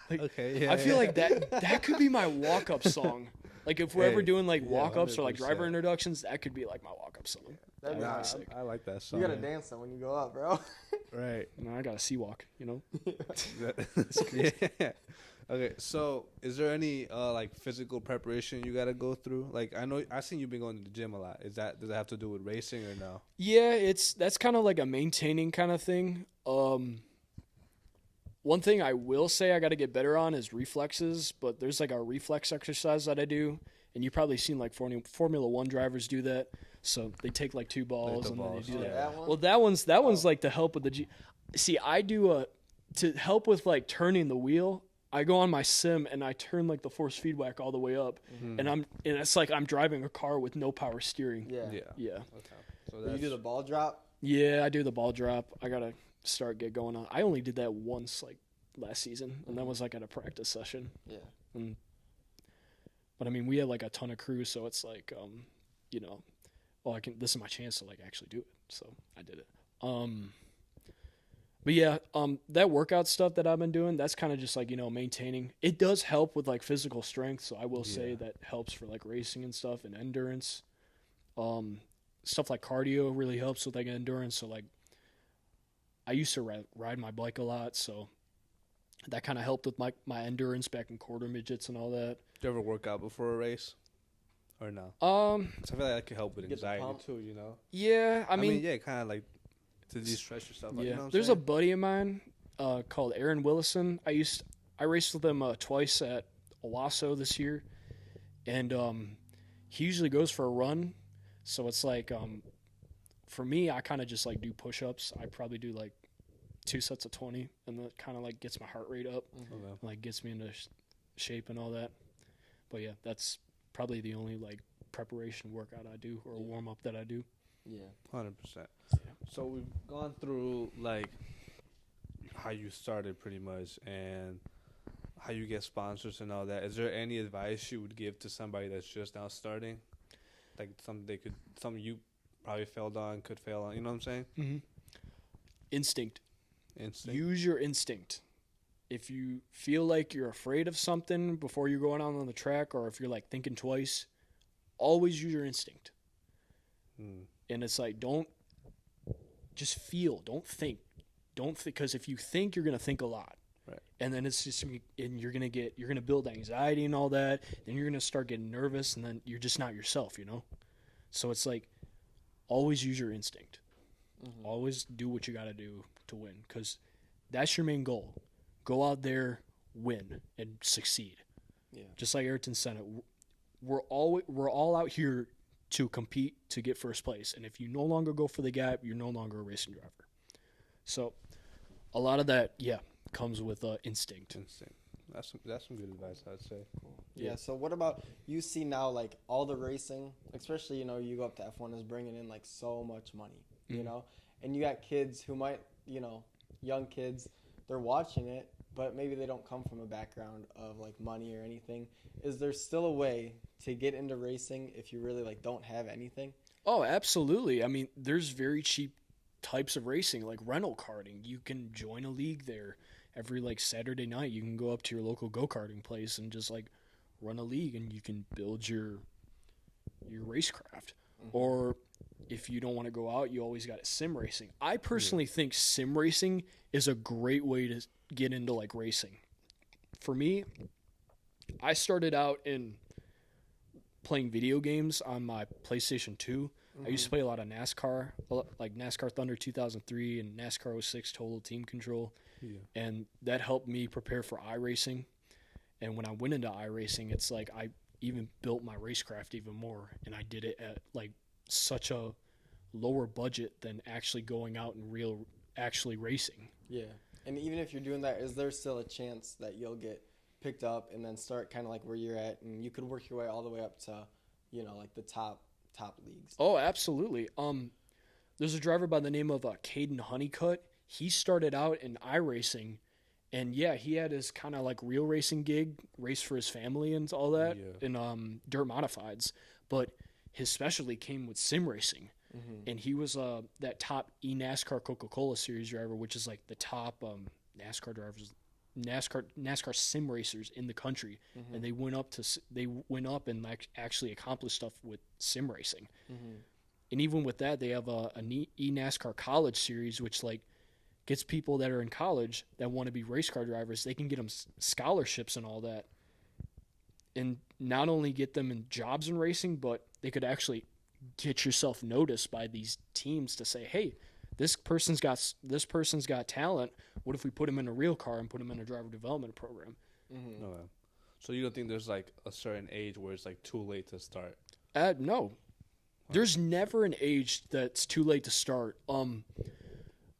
okay, I feel like that could be my walk-up song. Like if we're ever doing like walk-ups or like driver introductions, that could be like my walk-up song. I like that song. You gotta dance that when you go up, bro. Right. No, I got a sea walk, Yeah. Okay, so is there any like physical preparation you gotta go through? Like I seen you've been going to the gym a lot. Does that have to do with racing or no? Yeah, that's kind of like a maintaining kind of thing. One thing I will say I got to get better on is reflexes, but there's like a reflex exercise that I do, and you've probably seen like Formula One drivers do that. So they take like two balls and then they do that. That one? Well, that one's like to help with the See, I do to help with like turning the wheel. I go on my sim and I turn like the force feedback all the way up, and it's like I'm driving a car with no power steering. Yeah. Yeah. Okay. So You do the ball drop? Yeah, I do the ball drop. I gotta get going on. I only did that once like last season, and that was like at a practice session. Yeah. But I mean, we had like a ton of crew, so it's like this is my chance to like actually do it. So I did it. But yeah, that workout stuff that I've been doing, that's kind of just like, maintaining. It does help with like physical strength, so I will say that helps for like racing and stuff and endurance. Stuff like cardio really helps with like endurance. So like I used to ride my bike a lot, so that kind of helped with my endurance back in quarter midgets and all that. Do you ever work out before a race? Or no? So I feel like that could help with anxiety too, Yeah, I mean yeah, kind of like to de-stress yourself. Yeah, Like, there's a buddy of mine called Aaron Willison. I raced with him twice at Owasso this year, and he usually goes for a run. So it's like for me, I kind of just like do push-ups. I probably do like 2 sets of 20, and that kind of like gets my heart rate up, like gets me into shape and all that. But yeah, that's probably the only like preparation workout I do or warm up that I do. Yeah. 100%. So we've gone through like how you started pretty much and how you get sponsors and all that. Is there any advice you would give to somebody that's just now starting? Like something you probably could fail on, you know what I'm saying? Mm-hmm. Instinct. Use your instinct. If you feel like you're afraid of something before you're going out on the track, or if you're like thinking twice, always use your instinct. And it's like, just feel, don't think, because if you think, you're going to think a lot. Right. And then it's just, and you're going to build anxiety and all that. Then you're going to start getting nervous, and then you're just not yourself, So it's like, always use your instinct. Mm-hmm. Always do what you got to do to win, because that's your main goal. Go out there, win, and succeed. Yeah. Just like Ayrton said, we're all out here to compete to get first place. And if you no longer go for the gap, you're no longer a racing driver. So a lot of that, comes with instinct. That's some good advice, I'd say. Cool. Yeah. So what about, you see now, like all the racing, especially, you go up to F1 is bringing in like so much money, and you got kids who might, young kids, they're watching it, but maybe they don't come from a background of like money or anything. Is there still a way to get into racing if you really like don't have anything? Oh, absolutely. I mean, there's very cheap types of racing, like rental karting. You can join a league there every like Saturday night. You can go up to your local go-karting place and just like run a league, and you can build your racecraft. Or if you don't want to go out, you always got sim racing. I personally think sim racing is a great way to get into like racing. For me, I started out in playing video games on my PlayStation 2. I used to play a lot of NASCAR, like NASCAR Thunder 2003 and NASCAR 06 Total Team Control. Yeah. And that helped me prepare for iRacing. And when I went into iRacing, it's like I even built my racecraft even more. And I did it at like such a lower budget than actually going out and actually racing. Yeah. And even if you're doing that, is there still a chance that you'll get picked up and then start kind of like where you're at, and you could work your way all the way up to, you know, like the top leagues? Oh, absolutely. There's a driver by the name of Caden Honeycutt. He started out in iRacing, and yeah, he had his kind of like real racing gig, race for his family and all that in dirt modifieds, but his specialty came with sim racing. And he was that top eNASCAR Coca-Cola Series driver, which is like the top NASCAR drivers, NASCAR sim racers in the country. And they went up and like actually accomplished stuff with sim racing. And even with that, they have an eNASCAR College Series, which like gets people that are in college that want to be race car drivers. They can get them scholarships and all that, and not only get them in jobs in racing, but they could actually get yourself noticed by these teams to say, hey, this person's got talent. What if we put him in a real car and put him in a driver development program? Okay. So you don't think there's like a certain age where it's like too late to start? No. There's never an age that's too late to start.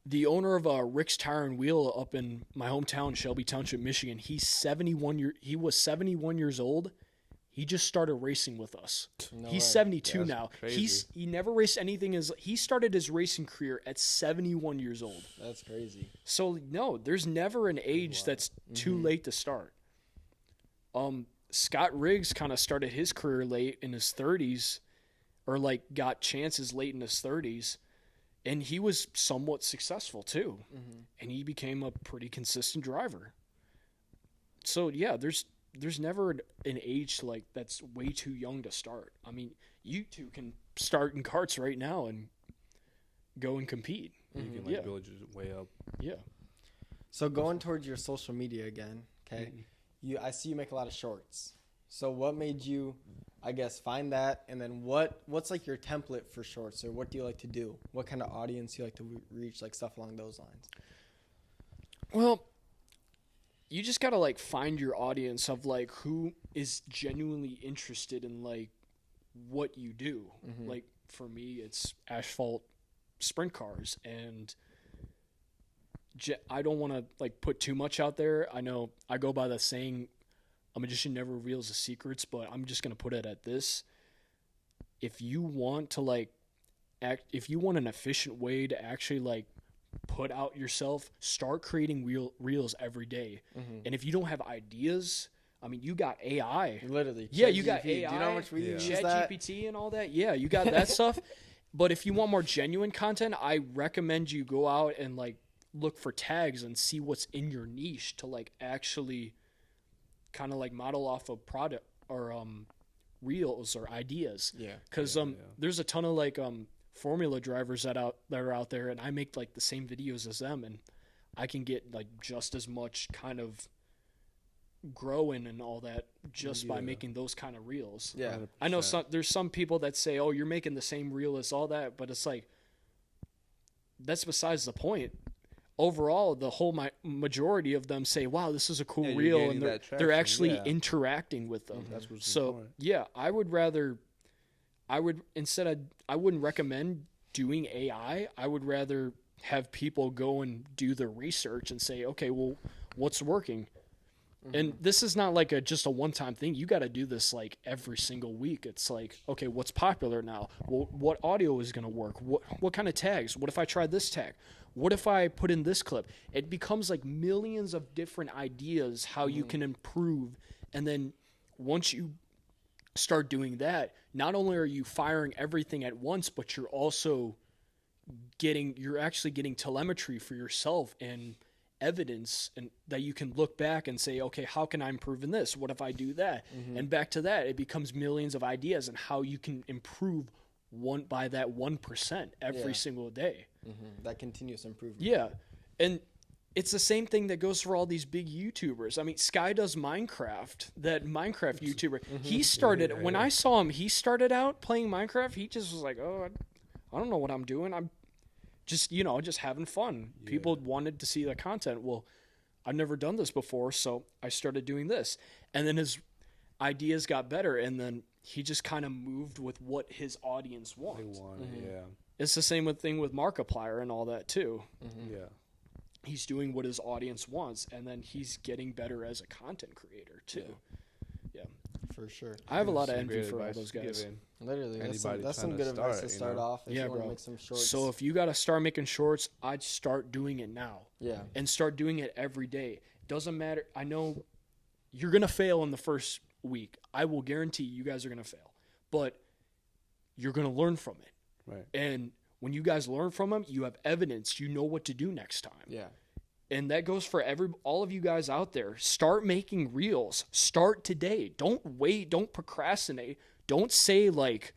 The owner of Rick's Tire and Wheel up in my hometown, Shelby Township, Michigan, he was 71 years old. He just started racing with us. No He's way. 72 now. Crazy. He never raced anything. He started his racing career at 71 years old. That's crazy. So no, there's never an age that's too late to start. Scott Riggs kind of started his career late in his 30s, or like got chances late in his 30s, and he was somewhat successful too. And he became a pretty consistent driver. So yeah, there's never an age like that's way too young to start. I mean, you two can start in karts right now and go and compete. You can like build your way up. Yeah. So going towards your social media again, okay? I see you make a lot of shorts. So what made you, I guess, find that, and then what's like your template for shorts, or what do you like to do? What kind of audience you like to reach, like stuff along those lines? Well, you just gotta like find your audience of like who is genuinely interested in like what you do. Like for me, it's asphalt sprint cars, and I don't want to like put too much out there. I know I go by the saying, a magician never reveals the secrets, but I'm just gonna put it at this: if you want to like if you want an efficient way to actually like put out yourself, start creating reels every day. And if you don't have ideas, I mean, you got AI. Literally. Yeah, you got AI. Do you know how much we use that? ChatGPT and all that. Yeah, you got that stuff. But if you want more genuine content, I recommend you go out and like look for tags and see what's in your niche to like actually kind of like model off of product or reels or ideas. Yeah. Because there's a ton of like formula drivers that are out there, and I make like the same videos as them, and I can get like just as much kind of growing and all that just by making those kind of reels. Yeah. 100%. I know there's some people that say, oh, you're making the same reel as all that, but it's like that's besides the point. Overall, the whole majority of them say, wow, this is a cool reel, and they're actually interacting with them. That's what's so important. Yeah, I wouldn't recommend doing AI. I would rather have people go and do the research and say, okay, well, what's working? And this is not like just a one-time thing. You got to do this like every single week. It's like, okay, what's popular now? Well, what audio is going to work? What kind of tags? What if I try this tag? What if I put in this clip? It becomes like millions of different ideas how you can improve. And then once you start doing that, not only are you firing everything at once, but you're also you're actually getting telemetry for yourself and evidence, and that you can look back and say, okay, how can I improve in this? What if I do that? And back to that, it becomes millions of ideas and how you can improve by that 1% every single day. That continuous improvement. Yeah. And it's the same thing that goes for all these big YouTubers. I mean, Sky does Minecraft, that Minecraft YouTuber. He started, when I saw him, he started out playing Minecraft. He just was like, oh, I don't know what I'm doing. I'm just, just having fun. Yeah. People wanted to see the content. Well, I've never done this before, so I started doing this. And then his ideas got better, and then he just kind of moved with what his audience wants. Yeah. It's the same thing with Markiplier and all that, too. Yeah. He's doing what his audience wants, and then he's getting better as a content creator, too. Yeah. For sure. I have a lot of envy for all those guys. Literally, that's some good advice to start off if you want to make some shorts. So if you got to start making shorts, I'd start doing it now. Yeah. And start doing it every day. Doesn't matter. I know you're going to fail in the first week. I will guarantee you guys are going to fail. But you're going to learn from it. Right. And when you guys learn from them, you have evidence. You know what to do next time. Yeah. And that goes for all of you guys out there. Start making reels. Start today. Don't wait. Don't procrastinate. Don't say like,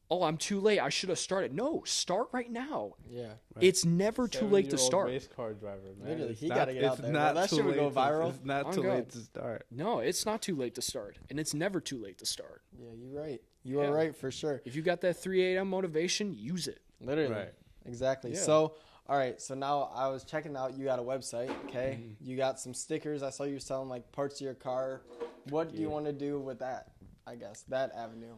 oh, I'm too late. I should have started. No, start right now. Yeah. Right. It's never too late to start. Race car driver, man. Literally, he got to get out there. That shit would go viral. It's not too late to start. No, it's not too late to start. And it's never too late to start. Yeah, you're right. You are right for sure. If you got that 3 a.m. motivation, use it. Literally. Right. Exactly. Yeah. So, all right. So now I was checking out. You got a website, okay? You got some stickers. I saw you selling like parts of your car. What do you want to do with that? I guess that avenue.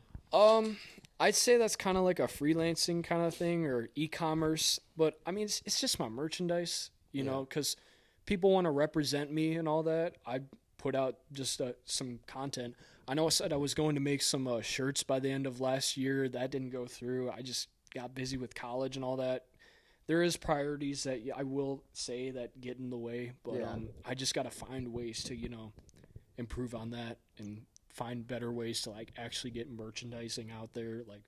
I'd say that's kind of like a freelancing kind of thing or e-commerce, but I mean it's just my merchandise, you know, because people want to represent me and all that. I put out just some content. I know I said I was going to make some shirts by the end of last year. That didn't go through. I just got busy with college and all that. There is priorities that I will say that get in the way, but I just got to find ways to, improve on that and find better ways to like actually get merchandising out there. Like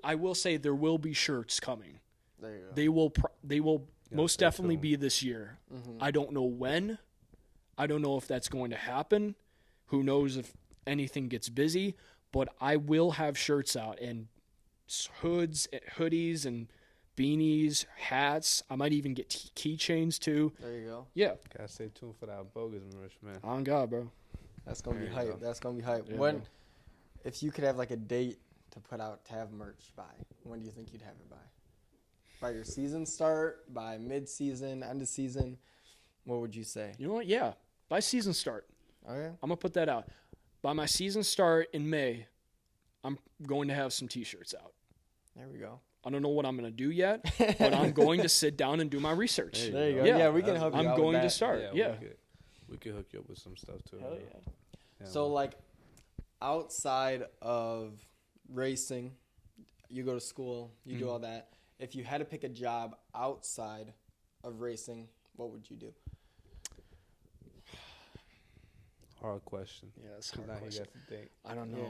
I will say there will be shirts coming. There you go. They will most definitely be this year. I don't know when. I don't know if that's going to happen. Who knows if anything gets busy, but I will have shirts out and hoodies and beanies, hats. I might even get keychains too. There you go. Yeah. Gotta stay tuned for that Bogusz merch, man. On God, bro. That's gonna be hype. That's gonna be hype. Yeah, if you could have like a date to put out to have merch by, when do you think you'd have it by? By your season start, by mid-season, end of season, what would you say? You know what? Yeah, by season start. Okay. I'm gonna put that out. By my season start in May, I'm going to have some T-shirts out. There we go. I don't know what I'm going to do yet, but I'm going to sit down and do my research. There you go. Yeah, we can help you out I'm going with to that. start. Yeah. We could hook you up with some stuff too. Hell yeah. So, like, outside of racing, you go to school, you do all that. If you had to pick a job outside of racing, what would you do? Hard question. Yeah, that's a hard question. I don't know.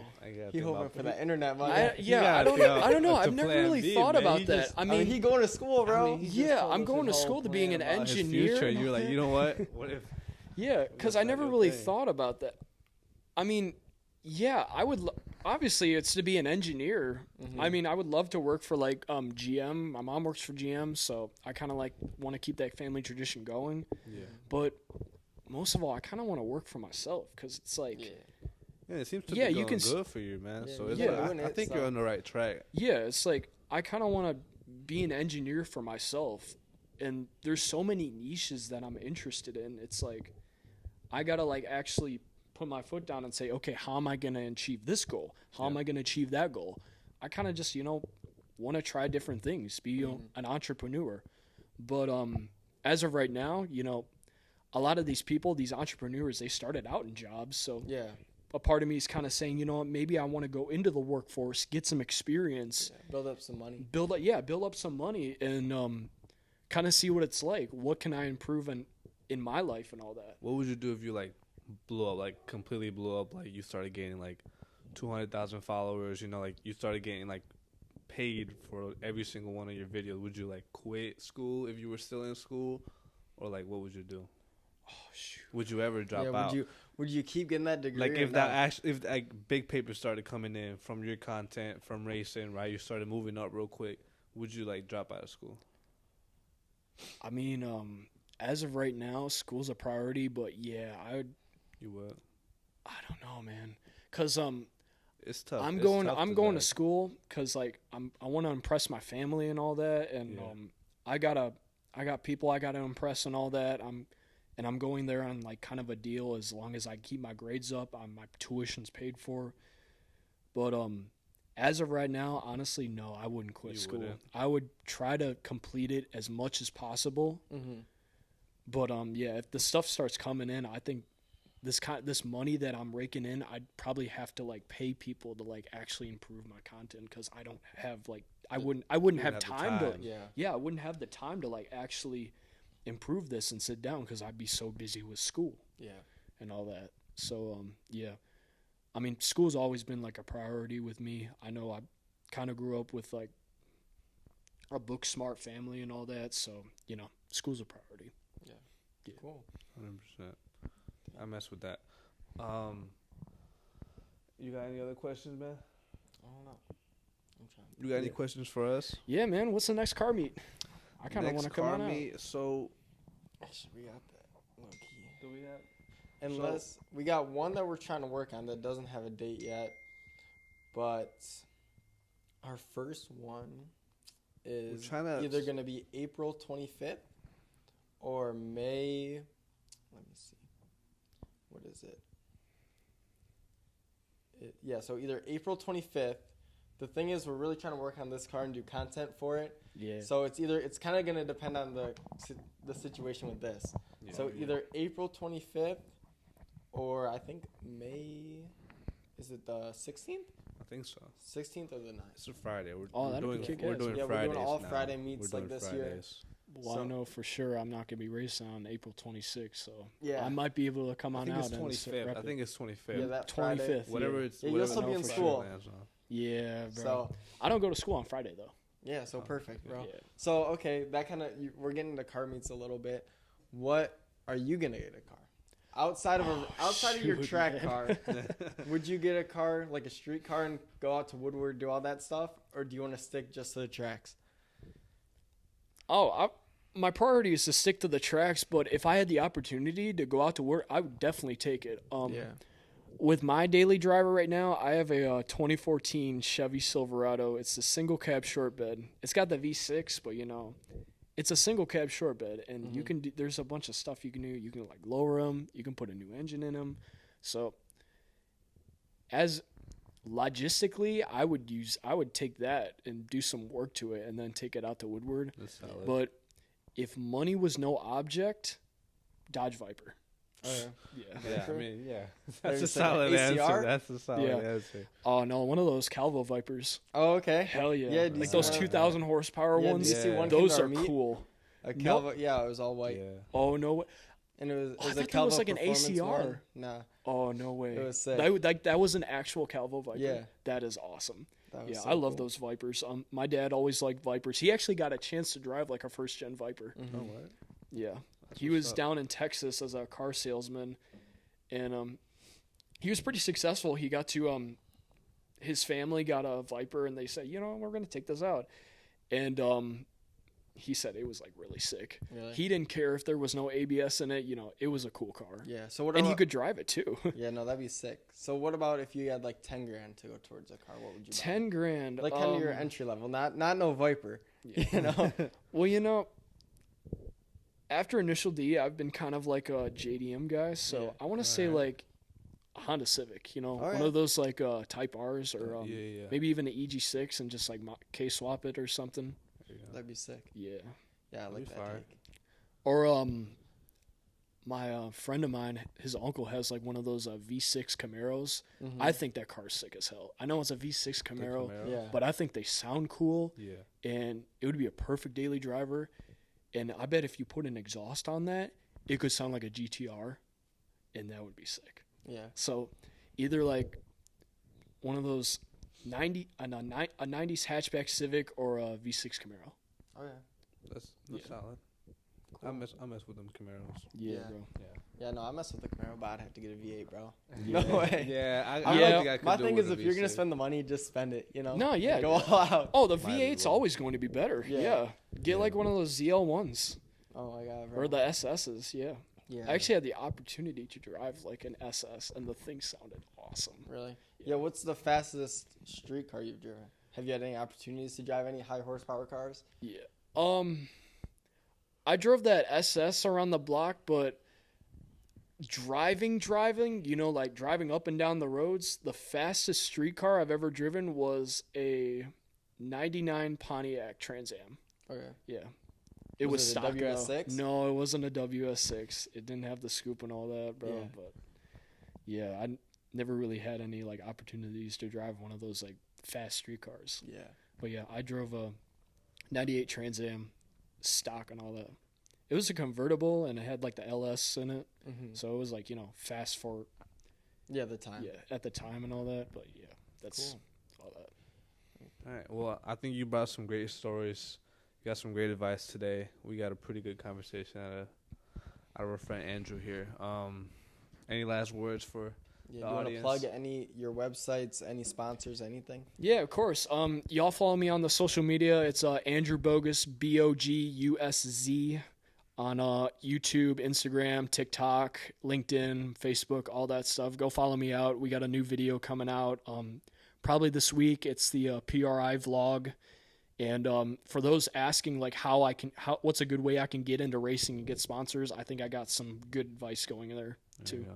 He hoping for that internet money. I don't know. I've never really thought about that. I mean, he going to school, bro. I'm going to school to being an engineer. Future, you're like, you know what? What if? Yeah, because I never really thought about that. I mean, yeah, I would. Obviously, it's to be an engineer. I mean, I would love to work for like GM. My mom works for GM, so I kind of like want to keep that family tradition going. Yeah. But most of all, I kind of want to work for myself because it's like, yeah, it seems to be going good for you, man. So it's I think you're on the right track. Yeah, it's like I kind of want to be an engineer for myself, and there's so many niches that I'm interested in. It's like I gotta like actually put my foot down and say, okay, how am I gonna achieve this goal? How am I gonna achieve that goal? I kind of just want to try different things, be an entrepreneur. But as of right now, a lot of these people, these entrepreneurs, they started out in jobs. So Yeah. a part of me is kind of saying, you know what, maybe I want to go into the workforce, get some experience, Build up some money. build up some money, and kind of see what it's like. What can I improve in my life and all that? What would you do if you like blew up, like completely blew up, like you started getting like 200,000 followers, you know, like you started getting like paid for every single one of your videos? Would you like quit school if you were still in school, or like what would you do? Oh shoot! Would you ever drop Yeah, out? would you keep getting that degree? Like or if not? if like big papers started coming in from your content, from racing, right? You started moving up real quick. Would you like drop out of school? I mean, as of right now, school's a priority, but yeah, You would. I don't know, man, cause It's tough. I'm It's going tough I'm going to decide. school because like I want to impress my family and all that, and Yeah. I got people I got to impress and all that. I'm going there on like kind of a deal as long as I keep my grades up. My tuition's paid for, but as of right now, honestly, no, I wouldn't quit You school. wouldn't? I would try to complete it as much as possible. Mhm. But yeah, if the stuff starts coming in, I think this money that I'm raking in, I'd probably have to like pay people to like actually improve my content because I don't have like I wouldn't have have the time to time. Yeah. I wouldn't have the time to like actually improve this and sit down because I'd be so busy with school Yeah. and all that. So yeah, I mean school's always been like a priority with me. I know I kind of grew up with like a book smart family and all that, so you know school's a priority. Cool. 100%. I mess with that. You got any other questions, man? I don't know. I'm trying. You got any questions for us? Yeah, man. What's the next car meet? I kind of want to come on out. meet. So Actually, we got that. Low key. do we have? Unless we got one that we're trying to work on that doesn't have a date yet, but our first one is We're trying to- either going to be April 25th or May. Let me see. What is it? Yeah, so either April 25th. The thing is, we're really trying to work on this car and do content for it. Yeah. So it's kind of going to depend on the situation with this. Yeah. So either April 25th or I think May, is it the 16th? I think so. 16th or the 9th? It's a Friday. We're, Oh, we're that'd be doing kick we're ass. doing Yeah, we're Fridays doing all now. Friday meets We're like doing this year. Fridays. Well, So- I know for sure I'm not gonna be racing on April 26th, so Yeah. I might be able to come I on think out it's and 25th. rep I it. think it's 25th. Yeah, that Friday. 25th. Whatever yeah. it's. Yeah, you'll whatever still be the in Friday school. lands on. Yeah, bro. So I don't go to school on Friday though. yeah, so Oh, perfect, bro. Yeah. So okay, that kind of we're getting into car meets a little bit. What are you gonna get a car? Outside of your shoot, track man. car, would you get a car like a street car and go out to Woodward, do all that stuff, or do you want to stick just to the tracks? Oh, my priority is to stick to the tracks, but if I had the opportunity to go out to work, I would definitely take it. With my daily driver right now, I have a 2014 Chevy Silverado. It's a single cab short bed. It's got the V6, but you know, it's a single cab short bed, and you can do, there's a bunch of stuff you can do. You can like lower them. You can put a new engine in them. So, as logistically, I would take that and do some work to it, and then take it out to Woodward. That's solid. But if money was no object, Dodge Viper. Oh, yeah, Viper? I mean, yeah. Maybe That's a it's like an solid answer. ACR? That's a solid Yeah. answer. Oh no, one of those Calvo Vipers. Oh, okay. Hell yeah! Yeah, do you like see those one- 2,000 horsepower Yeah, ones. did you see Yeah. one came Those to are our meet? cool. A Calvo, yeah, it was all white, Yeah. Oh no way! and it was Oh, I a thought that Calvo was like an Performance ACR. one. Nah, Oh no way! it was sick. That was an actual Calvo Viper. Yeah. That is awesome. That was Yeah, so I love cool. those Vipers. My dad always liked Vipers. He actually got a chance to drive like a first gen Viper. Mhm. Oh, what? Yeah. That's He what's was up. down in Texas as a car salesman, and he was pretty successful. He got to his family got a Viper, and they said, you know, we're gonna take this out, and he said it was like really sick. Really? He didn't care if there was no ABS in it. You know, it was a cool car, Yeah. So what and about? he could drive it too. Yeah, no, that'd be sick. So what about if you had like 10 grand to go towards a car? What would you buy? 10 grand, Like kind of your entry level, not no Viper. Yeah. You know. Well, you know, after Initial D, I've been kind of like a JDM guy, so Yeah. I want to say Alright. like a Honda Civic, you know, Alright. one of those like Type R's or yeah. maybe even an EG6 and just like K-swap it or something. There you go. That'd be sick. Yeah. Yeah, I That'd like be E that fire. take. Or my friend of mine, his uncle has like one of those V6 Camaros. Mm-hmm. I think that car's sick as hell. I know it's a V6 Camaro, Yeah. but I think they sound cool. Yeah. And it would be a perfect daily driver. And I bet if you put an exhaust on that, it could sound like a GTR, and that would be sick. Yeah. So either like one of those a 90s hatchback Civic or a V6 Camaro. Oh yeah. That's Yeah. solid. Cool. I mess with them Camaros. Yeah, Yeah. bro. Yeah, no, I mess with the Camaro, but I'd have to get a V8, bro. Yeah. No way. Yeah, I Yeah. don't think I could My do thing it is, with if a you're gonna V6. spend the money, just spend it. You know. No, yeah. Go all out. Oh, the Might as V8's well. always going to be better. Yeah. Yeah. Get like one of those ZL1s Oh my god, bro. or the SSs. Yeah. Yeah. I actually had the opportunity to drive like an SS, and the thing sounded awesome. Really? Yeah. What's the fastest street car you've driven? Have you had any opportunities to drive any high horsepower cars? Yeah. I drove that SS around the block, but driving, you know, like driving up and down the roads, the fastest street car I've ever driven was a 99 Pontiac Trans Am. Okay. Yeah. It was Was it a stock, though. WS6? No, it wasn't a WS6. It didn't have the scoop and all that, bro. Yeah. But yeah, I never really had any like opportunities to drive one of those like fast street cars. Yeah. But yeah, I drove a 98 Trans Am stock and all that. It was a convertible and it had like the LS in it. Mm-hmm. So it was like, you know, fast for Yeah, the time. yeah, at the time and all that. But yeah, that's Cool. all that. All right. Well, I think you brought some great stories. You got some great advice today. We got a pretty good conversation out of our friend Andrew here. Any last words for Yeah, the do you want to audience? plug your websites, any sponsors, anything? Yeah, of course. Y'all follow me on the social media. It's Andrew Bogusz, BOGUSZ, on YouTube, Instagram, TikTok, LinkedIn, Facebook, all that stuff. Go follow me out. We got a new video coming out probably this week. It's the PRI vlog. And for those asking like what's a good way I can get into racing and get sponsors, I think I got some good advice going in there There you too.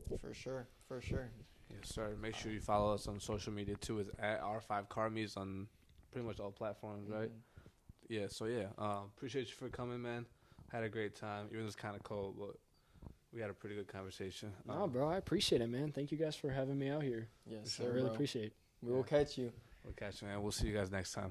go. For sure. For sure. Yes, sir. Make sure you follow us on social media too. It's at R5 Car Meets on pretty much all platforms, right? Mm-hmm. Yeah. So yeah, appreciate you for coming, man. Had a great time. Even though it's kind of cold, but we had a pretty good conversation. No, bro, I appreciate it, man. Thank you guys for having me out here. Yes, I sir. really bro. appreciate it. We will catch you. We'll catch you, man. We'll see you guys next time.